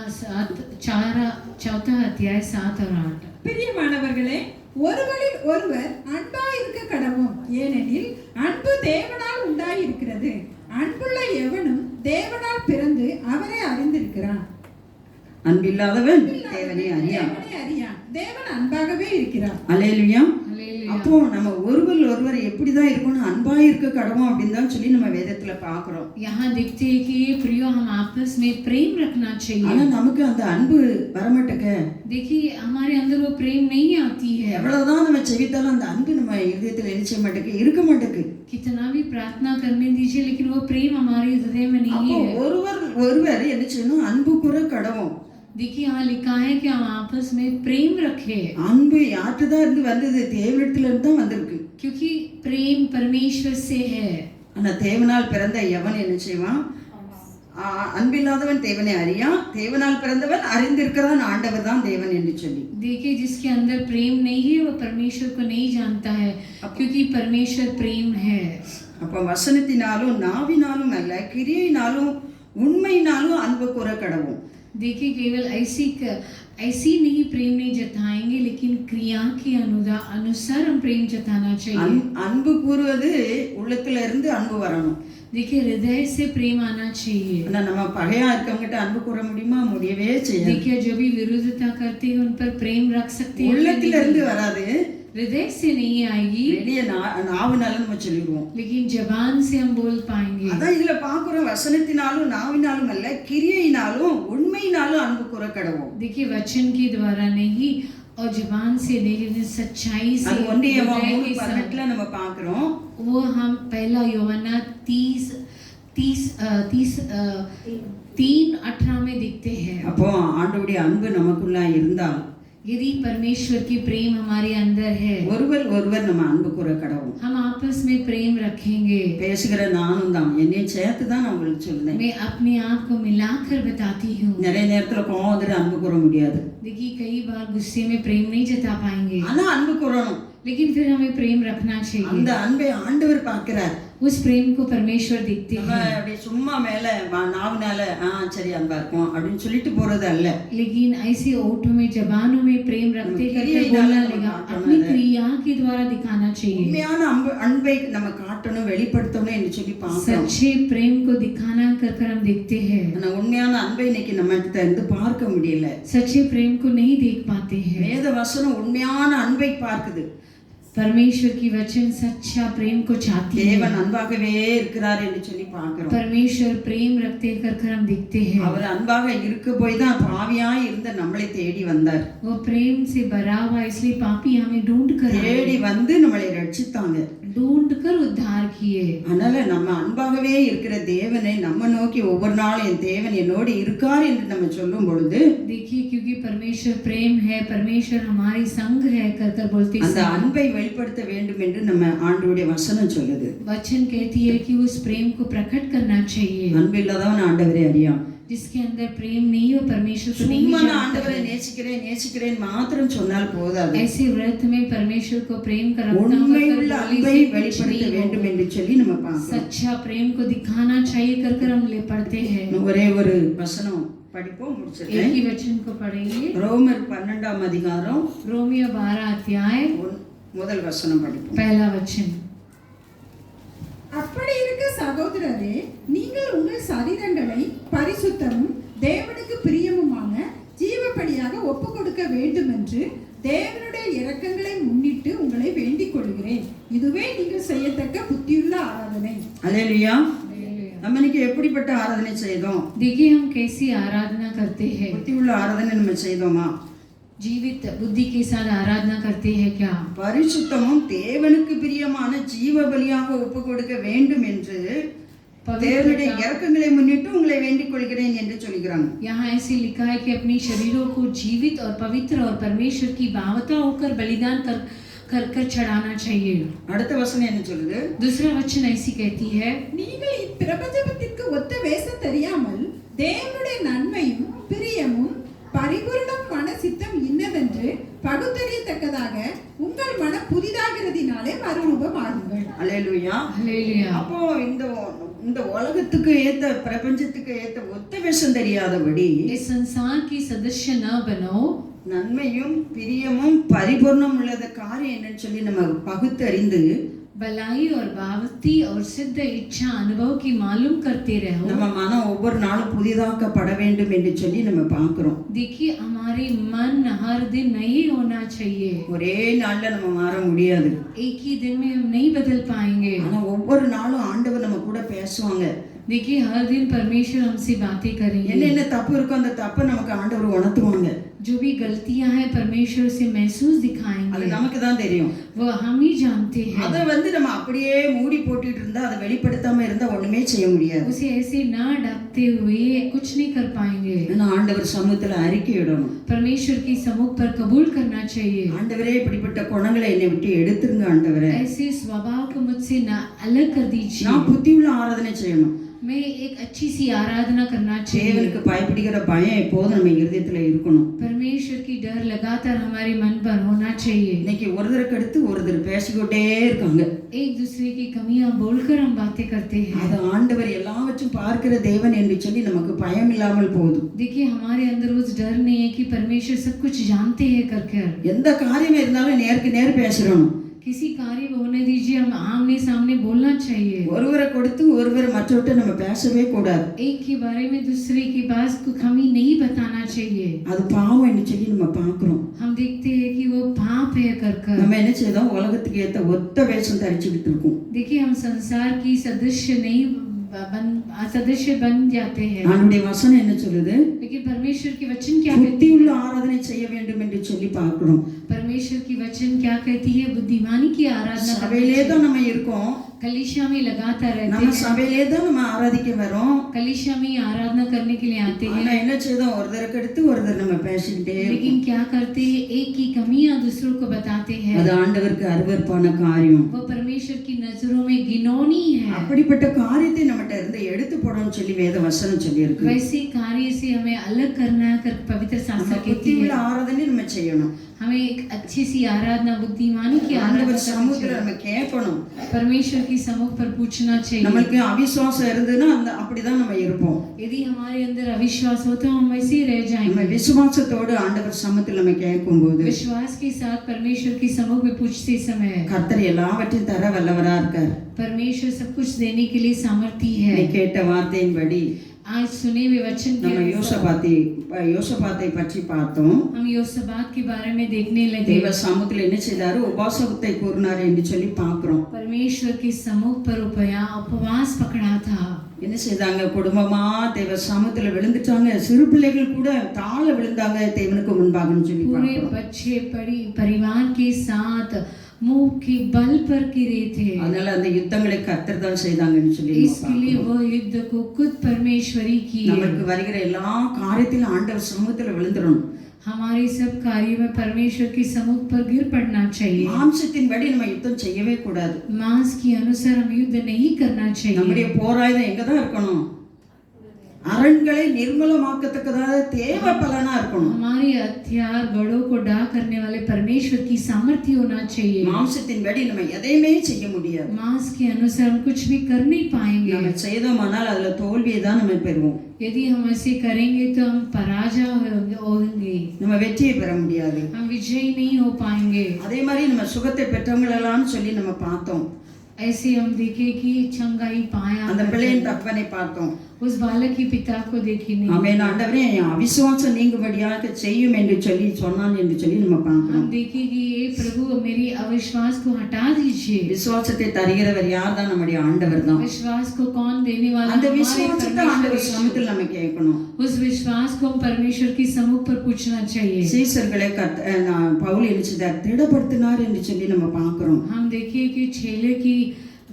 4 अध्याय 7 और 8। பிரியமானவர்களே, ஒருவரில் ஒருவர் அன்பாய் இருக்க கடவோம். ஏனெனில் அன்பு தேவனால் உண்டாயிருக்கிறது. அன்புள்ள எவனும் தேவனால் பிறந்து அவரை அறிந்திருக்கிறான். அன்பில்லாதவன் தேவனை அறியான். தேவனை அறியான். தேவன் அன்பாகவே இருக்கிறார். அல்லேலூயா. हालेलुया। அப்போ நம்ம ஒருவர் ஒருவர் எப்படிதான் இருக்கணும், அன்பா இருக்க கடவும் அப்படின்னு தான் சொல்லி நம்ம வேதத்துல பாக்குறோம். यहाँ दिखते हैं कि ये प्रियो हम आपस में प्रेम रखना ஆனா चाहिए। நமக்கு அந்த அன்பு வரமாட்டேக்க. देखिए हमारे अंदर वो प्रेम नहीं आती है। எவ்வளவுதான் நம்ம செவித்தாலும் அந்த அன்பு நம்ம இதயத்துல நினைச்ச மாட்டேக்கு, இருக்க மாட்டேக்கு. कितना भी प्रार्थना करने दीजिए लेकिन वो प्रेम हमारे हृदय में नहीं அப்போ है। ஒருவர் ஒருவர் என்ன செய்யணும், அன்பு கூற கடவும். देखिए यहाँ लिखा है कि हम आपस में प्रेम रखें, அன்பு யார்கிட்டதான் இருந்து வந்தது, தேவனிடத்துல இருந்து தான் வந்திருக்கு. क्योंकि प्रेम परमेश्वर से है। ஆனா தேவனால் பிறந்த எவன் என்ன செய்வான், அன்பில்லாதவன் தேவனை அறியான், தேவனால் பிறந்தவன் அறிந்திருக்கிறான் ஆண்டவர் தான் தேவன் என்று சொல்லி. देखिए जिसके अंदर प्रेम नहीं है वो परमेश्वर को नहीं जानता है, क्योंकि परमेश्वर प्रेम है। அப்போ வசனத்தினாலும் நாவினாலும் அல்ல, கிரியையினாலும் உண்மையினாலும் அன்பு கூற கடவும். देखिए केवल ऐसी नहीं प्रेम नहीं जताएंगे, लेकिन क्रिया के अनुसार हम प्रेम जताना चाहिए। அன்பு கூறுவது உள்ளத்துல இருந்து அன்பு வரணும். देखिए हृदय से प्रेम आना चाहिए। ஆனா நம்ம பகையா இருக்கவங்கிட்ட அன்பு கூற முடியுமா, முடியவே செய்யாது. देखिए जो भी विरोधता करते हैं उन पर प्रेम रख सकते हैं, உள்ளத்துல இருந்து வராது, हृदय से नहीं आएगी, வெளியே நாவினால நம்ம சொல்லிடுவோம். लेकिन जबान से हम बोल पाएंगे। அதான் இதுல பாக்குறோம், வசனத்தினாலும் நாவினாலும் அல்ல, கிரியையினாலும் உண்மையினாலும் அன்பு கூற கடவும். देखिए वचन के द्वारा नहीं और जबान से नहीं, लेकिन सच्चाई से, அது ஒன்றியமா हृदय के साथ। 3:18 நம்ம பாக்குறோம். वो हम पहला यूहन्ना 3:18 में दिखते हैं। அப்போ ஆண்டவருடைய அன்பு நமக்குள்ள இருந்தால், यदि परमेश्वर की प्रेम हमारे अंदर है, ஒருவர் ஒருவர் நம்ம அன்பு கூற கடவும். हम आपस में प्रेम रखेंगे। பேசுகிற நானும் தான், என்னை சேர்த்து தான் நான் உங்களுக்கு சொல்லுறேன். मैं अपने आप को मिलाकर बताती हूँ। நிறைய நேரத்துல கோவம் வந்துட்டு அன்பு கூற முடியாது. देखिए कई बार गुस्से में प्रेम नहीं जता पाएंगे, ஆனா அன்பு கூறணும். लेकिन फिर हमें प्रेम रखना அந்த चाहिए। அன்பை ஆண்டவர் பார்க்கிறார். उस प्रेम को परमेश्वर देखते நம்ம हैं, அப்படி சும்மா மேல நாவுனால சரி அன்பா இருக்கும் அப்படின்னு சொல்லிட்டு போறது அல்ல. लेकिन ऐसे ओठों में जबानों में प्रेम रखते करके बोलना लगा, अपनी क्रिया के द्वारा दिखाना चाहिए। உண்மையான அன்பை நம்ம காட்டணும், வெளிப்படுத்தணும் என்று சொல்லி பார்க்கிறோம். सच्चे प्रेम को दिखाना कर हम देखते हैं, ஆனா உண்மையான அன்பை இன்னைக்கு நம்ம கிட்ட இருந்து பார்க்க முடியல. सच्चे प्रेम को नहीं देख पाते हैं। வேத வசனம் உண்மையான அன்பை பார்க்குது. परमेश्वर की वचन सच्चा प्रेम को चाहती है। தேவன் அன்பாகவே இருக்கிறார் என்று சொல்லி பார்க்கிறோம். परमेश्वर प्रेम रखते कर हम देखते हैं। அவர் அன்பாக இருக்க போய் தான் பாவியாய் இருந்த நம்மளை தேடி வந்தார். वो प्रेम से भरा हुआ, इसलिए पापी हमें ढूंढ कर தேடி வந்து நம்மளை ரட்சித்தாங்க. ढूंढ कर उद्धार किए। அதனால நம்ம அன்பாகவே இருக்கிற தேவனை நம்ம நோக்கி ஒவ்வொரு நாளும் என் தேவன் என்னோடு இருக்கார் என்று நம்ம சொல்லும் பொழுது, देखिए क्योंकि परमेश्वर प्रेम है, परमेश्वर हमारी संग है कर बोलते அந்த அன்பை வெளிப்படுத்த வேண்டும் என்று நம்ம ஆண்டவருடைய வசனம் சொல்லுது. वचन कहती है कि उस प्रेम को प्रकट करना चाहिए। அன்பு இல்லாதவன் ஆண்டவரை அறியான். जिसके अंदर प्रेम नहीं हो परमेश्वर को नहीं சும்மா நான் जानता ஆண்டவரை है। நேசிக்கிறேன் நேசிக்கிறேன் மாத்திரம் சொன்னால் போதாது. ऐसे व्रत में परमेश्वर को प्रेम कर रखना உண்மையுள்ள அன்பை வெளிப்படுத்த வேண்டும் என்று சொல்லி நம்ம பார்க்கிறோம். सच्चा प्रेम को दिखाना चाहिए कर हम ले पढ़ते हैं। ஒரே ஒரு வசனம் படிப்போம், एक முடிச்சிட்டேன். ही वचन को पढ़ेंगे। ரோமர் 12ஆம் அதிகாரம் रोमियो 12 अध्याय முதல் வசனம் படிப்போம். पहला वचन। அப்படி இருக்க சகோதரரே, நீங்கள் உங்கள் சரீரங்களை பரிசுத்தமும் தேவனுக்கு பிரியமுமான ஜீவபலியாக ஒப்பு கொடுக்க வேண்டும் என்று தேவனுடைய இரக்கங்களை முன்னிட்டு உங்களை வேண்டிக் கொள்கிறேன். இதுவே நீங்கள் செய்யத்தக்க புத்தியுள்ள ஆராதனை. அல்லேலூயா. நம்ம இன்னைக்கு எப்படிப்பட்ட ஆராதனை செய்தோம்? देखिए हम कैसी आराधना करते हैं। புத்தி உள்ள ஆராதனை நம்ம செய்தோமா? जीवित बुद्धि के साथ आराधना करते हैं क्या? பரிசுத்தமும் தேவனுக்கு பிரியமான ஜீவ பலியாக ஒப்பு கொடுக்க வேண்டும் என்று தேவனுடைய இரக்கங்களை முன்னிட்டு உங்களை வேண்டிக் கொள்கிறேன் என்று சொல்கிறாங்க. यहाँ ऐसे लिखा है कि अपने शरीरों को जीवित और पवित्र और परमेश्वर की भावता होकर बलिदान कर चढ़ाना चाहिए। அடுத்த வசனம் என்ன சொல்லுது? दूसरा वचन ऐसी कहती है, நீங்கள் இப்பிரபஞ்சத்திற்கு ஒத்த வேஷம் தெரியாமல் தேவனுடைய நன்மையும் பிரியமும் பரிபூரணமான சித்தம் இன்னதென்று பகுத்தறியத்தக்கதாக உங்கள் மனம் புதிதாகிறதினாலே மறுரூபம் ஆகுங்கள். அல்லேலூயா. हालेलुया। அப்போ இந்த உலகத்துக்கு ஏத்த பிரபஞ்சத்துக்கு ஏத்த ஒத்த வேஷம் தெரியாதபடி इस संसार की सदस्य न बनो, நன்மையும் பிரியமும் பரிபூர்ணம் உள்ளத காரியம் என்னன்னு சொல்லி நம்ம பகுத்தறிந்து भलाई और बावती और सिद्ध इच्छा अनुभव की मालूम करते रहो। நம்ம மனம் ஒவ்வொரு நாளும் புதிதாக்கப்பட வேண்டும் என்று சொல்லி நம்ம பார்க்கிறோம். देखिए हमारे मन हर दिन नए होना चाहिए। ஒரே நாள்ல நம்ம மாற முடியாது. एक ही दिन में हम नहीं बदल पाएंगे। ஆனா ஒவ்வொரு நாளும் ஆண்டவர் நம்ம கூட பேசுவாங்க. देखिए हर दिन परमेश्वर हमसे बातें करेंगे। என்னென்ன தப்பு இருக்கோ அந்த தப்பை நமக்கு ஆண்டவர் உணர்த்துவாங்க. जो भी गलतियां हैं परमेश्वर से महसूस அது दिखाएंगे। நமக்கு தான் தெரியும். वो हम ही जानते हैं। அதை நம்ம அப்படியே மூடி போட்டுட்டு இருந்தா அதை வெளிப்படுத்தாம இருந்தா ஒண்ணுமே செய்ய முடியாது. उसे ऐसे ना ढकते हुए कुछ नहीं कर पाएंगे। ஏன்னா ஆண்டவர் சமூகத்துல அறிக்கையிடணும். परमेश्वर की सम्मुख पर कबूल करना चाहिए। ஆண்டவரே இப்படிப்பட்ட குணங்களை என்னை விட்டு எடுத்துருங்க ஆண்டவரே. ऐसे स्वभाव को मुझसे ना अलग कर दीजिए। நான் புத்தியுள்ள ஆராதனை செய்யணும். मैं एक अच्छी सी आराधना करना चाहिए। தேவனுக்கு பயப்படுகிற பயம் எப்போதும் நம்ம இருதயத்துல இருக்கணும். परमेश्वर की डर लगातार हमारे मन पर होना चाहिए। இன்னைக்கு ஒருத்தருக்கு அடுத்து ஒருத்தர் பேசிக்கிட்டே இருக்காங்க. एक दूसरे की कमियां बोलकर हम बातें करते हैं। அது ஆண்டவர் எல்லாவற்றையும் பார்க்கிற தேவன் என்று சொல்லி நமக்கு பயம் இல்லாமல் போகுது. देखिए हमारे अंदर उस डर नहीं है कि परमेश्वर सब कुछ जानते हैं करके। எந்த காரியம் இருந்தாலும் நேருக்கு நேர் பேசுறோம். किसी कार्य को होने दीजिए, हम आमने सामने बोलना चाहिए। ஒருவரை கொடுத்து ஒருவர் மற்றவர்கிட்ட நம்ம பேசவே கூடாது. एक के बारे में दूसरे के पास को कमी नहीं बताना चाहिए। அது பாவம் என்று சொல்லி நம்ம பார்க்கிறோம். हम देखते हैं कि वो पाप है करकर। நம்ம என்ன செய்தோம், உலகத்துக்கு ஏத்த ஒத்த வேஷம் தரிச்சுக்கிட்டு இருக்கோம். देखिए हम संसार की सदस्य बन जाते हैं। நம்முடைய வசனம் என்ன சொல்லுது? लेकिन परमेश्वर की वचन क्या कहती புத்தியுள்ள है? ஆராதனை செய்ய வேண்டும் என்று சொல்லி பார்க்கிறோம். परमेश्वर की वचन क्या कहती है? बुद्धिमानी की आराधना करनी சபையிலே चाहिए। தான் நம்ம இருக்கோம். कलीसिया में लगातार रहते நம்ம हैं। சபையிலே தான் நம்ம ஆராதிக்க வரோம். कलीसिया में ही आराधना करने के लिए आते ஆனா हैं। என்ன செய்தோம், ஒருத்தருக்கு அடுத்து ஒருத்தர் நம்ம பேசிக்கிட்டே இருக்கோம். लेकिन क्या करते हैं? एक की कमियां दूसरों को बताते हैं। அது ஆண்டவருக்கு அருவருப்பான காரியம். वो परमेश्वर की नजरों में घिनौनी है। அப்படிப்பட்ட காரியத்தை நம்மகிட்ட இருந்து எடுத்து போடணும்னு சொல்லி வேத வசனம் சொல்லி இருக்கு. वैसे कार्य से हमें अलग करना कर पवित्र शास्त्र कहती புத்தியுள்ள है। ஆராதனை நம்ம செய்யணும். हमें एक अच्छी सी आराधना, बुद्धिमानी की आराधना ஆண்டவர் करनी சமூகத்துல चाहिए। நம்ம கேட்கணும். परमेश्वर की सम्मुख पर पूछना चाहिए। நமக்கு அவிசுவாசம் இருந்ததுன்னா அந்த அப்படிதான் நம்ம இருப்போம். यदि हमारे अंदर अविश्वास हो तो हम वैसे ही रह நம்ம जाएंगे। விசுவாசத்தோடு ஆண்டவர் சமூகத்துல நம்ம கேட்கும்போது विश्वास के साथ परमेश्वर की सम्मुख में पूछते समय கர்த்தர் எல்லாவற்றையும் தர வல்லவரா இருக்கார். परमेश्वर सब कुछ देने के लिए सामर्थी நீ है। கேட்ட வார்த்தையின்படி आज सुने हुए वचन के நம்ம अनुसार யோசபாத்தை பற்றி பார்த்தோம். हम योसबात के बारे में देखने लगे। தேவ சமூகத்துல என்ன செய்தாரு, உபாசத்தை கூறினார் என்று சொல்லி பார்க்கிறோம். परमेश्वर के सम्मुख पर उपवास पकड़ा था। என்ன செய்தாங்க, குடும்பமா தேவ சமூகத்துல விழுந்துட்டாங்க. சிறு பிள்ளைகள் கூட தாழ விழுந்தாங்க தேவனுக்கு முன்பாகன்னு சொல்லி पूरे பார்க்கிறோம். बच्चे परिवार के साथ मुंह के बल पर गिरे थे। அதனால அந்த யுத்தங்களை கர்த்தர் தான் செய்தாங்கன்னு சொல்லி इसके लिए वो युद्ध को खुद परमेश्वरी की। நமக்கு வருகிற எல்லா காரியத்திலும் ஆண்டவர் சமூகத்துல விழுந்துடணும். हमारे सब कार्यों में परमेश्वर के सम्मुख पर गिर पड़ना चाहिए। மாம்சத்தின்படி நம்ம யுத்தம் செய்யவே கூடாது. मांस के अनुसार हम युद्ध नहीं करना நம்முடைய चाहिए। போராயுதம் எங்க தான் இருக்கணும், அரண்களை நிர்மலமாக்கத்தக்கதாக தேவ பலனா இருக்கணும். हमारे हथियार गढ़ों को डा करने वाले परमेश्वर की सामर्थ्य होना चाहिए। மாம்சத்தின்படி நம்ம எதையுமே செய்ய முடியாது. मांस के अनुसार हम कुछ भी कर नहीं पाएंगे। நம்ம செய்தோமானால் அதுல தோல்வியை தான் நம்ம பெறுவோம். यदि हम ऐसे करेंगे तो हम पराजय होंगे, நம்ம வெற்றியை பெற முடியாது. हम विजयी नहीं हो पाएंगे। அதே மாதிரி நம்ம சுகத்தை பெற்றவங்களெல்லாம் சொல்லி நம்ம பார்த்தோம். ऐसे हम देखे कि चंगाई पाया அந்த பிள்ளையின் தகப்பனை பார்த்தோம். उस बालक के पिता को देखे नहीं। ஆமென். ஆண்டவரே என் அவிசுவாசம் நீங்கும்படியாக செய்யும் என்று சொல்லி சொன்னான் என்று சொல்லி நம்ம பார்க்கிறோம். हम देखे कि ये प्रभु मेरी अविश्वास को हटा दीजिए। விசுவாசத்தை தருகிறவர் யார் தான், நம்முடைய ஆண்டவர் தான். विश्वास को कौन देने वाला? அந்த हमारे விசுவாசத்தை ஆண்டவர் परमेश्वर। சமூகத்தில் நம்ம கேட்கணும். उस विश्वास को हम परमेश्वर की सम्मुख पर पूछना चाहिए। சீசர்களை பவுல் என்ன செய்தார், திடப்படுத்தினார் என்று சொல்லி நம்ம பார்க்கிறோம். हम देखिए कि चेले की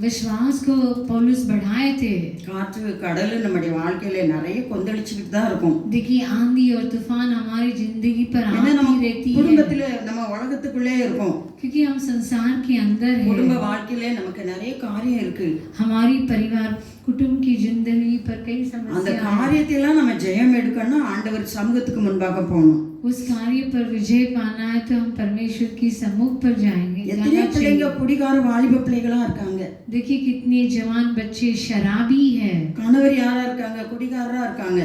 विश्वास को पौलुस बढ़ाए थे। காற்று கடல் நம்முடைய வாழ்க்கையில நிறைய கொந்தளிச்சுக்கிட்டு தான் இருக்கும். देखिए आंधी और तूफान हमारी जिंदगी पर ஏன்னா நம்ம आती रहती है, குடும்பத்துல நம்ம உலகத்துக்குள்ளே இருக்கோம். क्योंकि हम संसार के अंदर குடும்ப है। வாழ்க்கையில நமக்கு நிறைய காரியம் இருக்கு. हमारी परिवार कुटुंब की जिंदगी पर कई அந்த समस्या। காரியத்தையெல்லாம் நம்ம ஜெயம் எடுக்கணும்னா ஆண்டவர் சமூகத்துக்கு முன்பாக போகணும். उस कार्य पर विजय पाना है तो हम परमेश्वर की सम्मुख पर जाएंगे। எத்தனை जाना பிள்ளைங்க चाहिए। குடிகார வாலிப பிள்ளைகளா இருக்காங்க. देखिए कितने जवान बच्चे शराबी है, கணவர் யாரா இருக்காங்க, குடிகாரரா இருக்காங்க.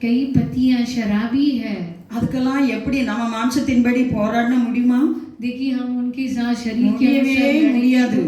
कई पतियां शराबी है। அதுக்கெல்லாம் எப்படி நம்ம மாம்சத்தின்படி போராட முடியுமா? देखिए हम उनके साथ शरीर के முடியவே अनुसार लड़ेंगे முடியாது. तो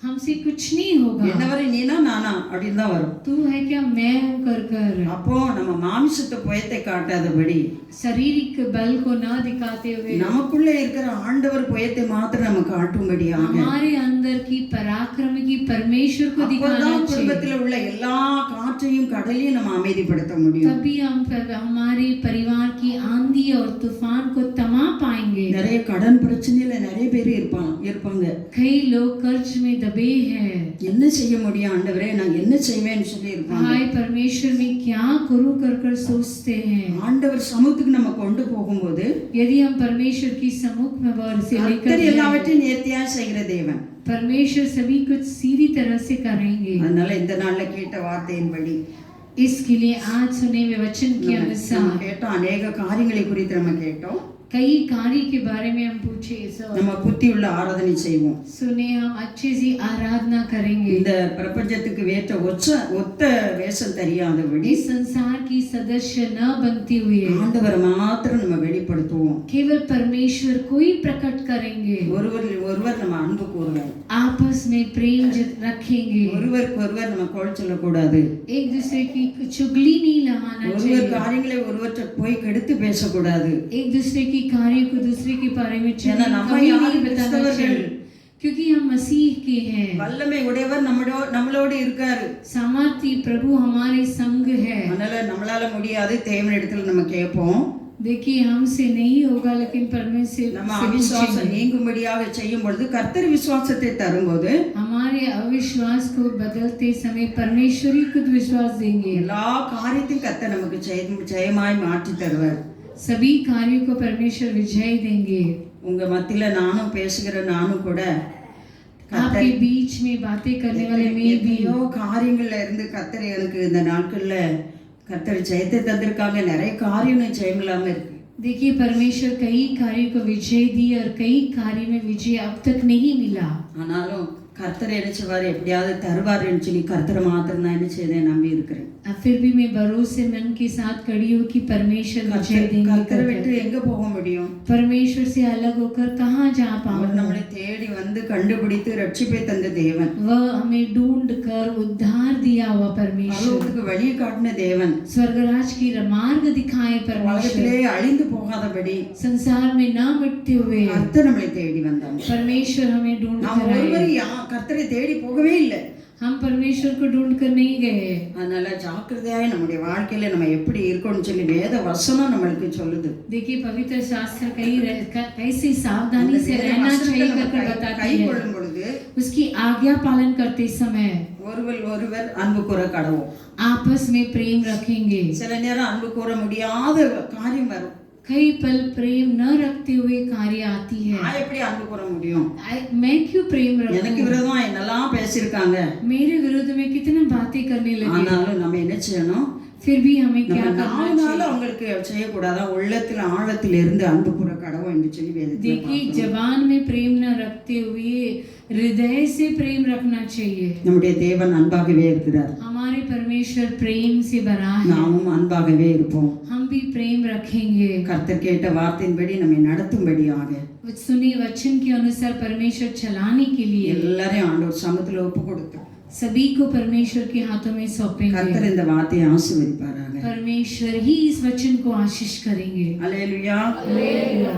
हमसे कुछ नहीं होगा। என்னவரை நீனா நானா அப்படின்னு தான் வரும். तू है क्या मैं हूँ कर कर। அப்போ நம்ம மாமிசத்து புயத்தை காட்டாதபடி शारीरिक बल को ना दिखाते हुए நமக்குள்ள இருக்கிற ஆண்டவர் புயத்தை மாத்திரம் நம்ம காட்டும்படியாக हमारे अंदर की पराक्रम की परमेश्वर को दिखाना அப்பதான் चाहिए। குடும்பத்தில் உள்ள எல்லா காற்றையும் கடலையும் நம்ம அமைதிப்படுத்த முடியும். तभी हम हमारे परिवार की आंधी और तूफान को थमा पाएंगे। நிறைய கடன் பிரச்சனையில நிறைய பேர் இருப்பாங்க. कई लोग कर्ज में दबे हैं। என்ன செய்ய முடியும் ஆண்டவரே, நான் என்ன செய்வேன்னு சொல்லி இருப்பாங்க. हाय परमेश्वर में क्या करूं कर कर सोचते हैं। ஆண்டவர் சமூகத்துக்கு நம்ம கொண்டு போகும்போது यदि हम परमेश्वर की सम्मुख में वर से लेकर கர்த்தர் जाएं, எல்லாவற்றையும் நேர்த்தியா செய்கிற தேவன். परमेश्वर सभी कुछ सीधी तरह से करेंगे। அதனால இந்த நாள்ல கேட்ட வார்த்தையின்படி इसके लिए आज सुने हुए वचन के நம்ம अनुसार கேட்டோம், अनेक காரியங்களை குறித்து நம்ம கேட்டோம். कई कार्य के बारे में हम पूछे, நம்ம புத்தி உள்ள ஆராதனை செய்வோம். सुने, हम अच्छे से आराधना करेंगे। இந்த பிரபஞ்சத்துக்கு வேற்ற ஒத்த வேஷம் தெரியாதபடி इस संसार की सदस्य न बनते हुए ஆண்டவரை மாத்திரம் நம்ம வெளிப்படுத்துவோம். केवल परमेश्वर को ही प्रकट करेंगे। ஒருவர் நம்ம அன்பு கூறுவோம். आपस में प्रेम रखेंगे। ஒருவருக்கு ஒருவர் நம்ம கோள் சொல்லக்கூடாது. एक दूसरे की चुगली नहीं लगाना ஒருவர் चाहिए। காரியங்களை ஒருவற்றை போய் கெடுத்து பேசக்கூடாது. एक दूसरे की कार्य को दूसरे के बारे में ஏன்னா நம்ம कभी யாரும் नहीं बताना கிறிஸ்தவர்கள். चाहिए, क्योंकि हम मसीह के हैं। வல்லமை உடையவர் நம்மளோடு இருக்காரு. सामर्थ्य प्रभु हमारे संग है। அதனால நம்மளால முடியாது, தேவன் இடத்துல நம்ம கேட்போம். देखिए हमसे नहीं होगा, लेकिन परमेश्वर நம்ம से அவிசுவாசம் पूछेंगे। நீங்கும்படியாக செய்யும் பொழுது கர்த்தர் விசுவாசத்தை தரும்போது हमारे अविश्वास को बदलते समय परमेश्वर ही खुद विश्वास देंगे। எல்லா காரியத்தையும் கர்த்தர் நமக்கு ஜெயமாய் மாற்றி தருவார். सभी कार्यों को परमेश्वर विजय देंगे। உங்க மத்தியில நானும் பேசுகிற நானும் கூட आपके बीच में बातें करने वाले में भी எத்தனையோ காரியங்கள்ல இருந்து கர்த்தர் எனக்கு இந்த நாட்கள்ல கர்த்தர் ஜெயத்தை தந்திருக்காங்க. நிறைய காரியம் ஜெயம் இல்லாம இருக்கு. देखिए परमेश्वर कई कार्यों को विजय दी और कई कार्य में विजय अब तक नहीं मिला। ஆனாலும் கர்த்தர் என்ன செய்வார், எப்படியாவது தருவாருன்னு சொல்லி கர்த்தரை மாத்திரம் தான் என்ன செய்தேன் நம்பி இருக்கிறேன். फिर भी मैं भरोसे मन के साथ खड़ी हूँ कि परमेश्वर विजय देंगे। கர்த்தரை விட்டு எங்க போக முடியும்? परमेश्वर से अलग होकर कहाँ जा அவர் पाऊँ? நம்மளை தேடி வந்து கண்டுபிடித்து ரட்சிப்பை தந்த தேவன். वह हमें ढूंढ कर उद्धार दिया हुआ परमेश्वर, பரலோகத்துக்கு வழியை காட்டின தேவன். स्वर्गराज की मार्ग दिखाए परमेश्वर, உலகத்திலே அழிந்து போகாதபடி संसार में न मिटते हुए கர்த்தர் நம்மளை தேடி வந்தாங்க. परमेश्वर हमें ढूंढ நாம் कर ஒருவர் आए। கர்த்தரை தேடி போகவே இல்லை. हम परमेश्वर को ढूंढ कर नहीं गए। அதனால ஜாக்கிரதையாய் நம்முடைய வாழ்க்கையில நம்ம எப்படி இருக்கணும்னு சொல்லி வேத வசனம் நம்மளுக்கு சொல்லுது. देखिए पवित्र शास्त्र कैसे सावधानी से रहना चाहिए कर बताती கை है। கொள்ளும் பொழுது उसकी आज्ञा पालन करते समय ஒருவர் அன்பு கூற கடவோம். आपस में प्रेम रखेंगे। சில நேரம் அன்பு கூற முடியாத காரியம் வரும். कई पल प्रेम न रखते हुए कार्य आती है। நான் எப்படி அன்பு கூற முடியும்? मैं क्यों प्रेम எனக்கு रखूं? விரோதமா என்னெல்லாம் பேசியிருக்காங்க. मेरे विरोध में कितने बातें करने लगे। ஆனாலும் நம்ம என்ன செய்யணும்? फिर भी हमें क्या நம்ம करना நாலு நாள் चाहिए? அவங்களுக்கு செய்யக்கூடாதா, உள்ளத்தில் ஆழத்தில் இருந்து அன்பு கூற கடவோம் என்று சொல்லி வேதத்தில் देखिए பார்க்கிறோம். जबान में प्रेम न रखते हुए हृदय से प्रेम रखना चाहिए। நம்முடைய தேவன் அன்பாகவே இருக்கிறார். हमारे परमेश्वर प्रेम से भरा है। நாமும் அன்பாகவே இருப்போம். हम भी प्रेम रखेंगे। கர்த்தர் கேட்ட வார்த்தையின்படி நம்மை நடத்தும்படியாக सुनी वचन के अनुसार परमेश्वर चलाने के लिए எல்லாரையும் ஆண்டவர் சமத்துல ஒப்பு கொடுத்தோம். सभी को परमेश्वर के हाथों में सौंपेंगे। கர்த்தர் இந்த வார்த்தையை ஆசீர்வதிப்பாராக. परमेश्वर ही इस वचन को आशीष करेंगे। அல்லேலூயா. हालेलुया।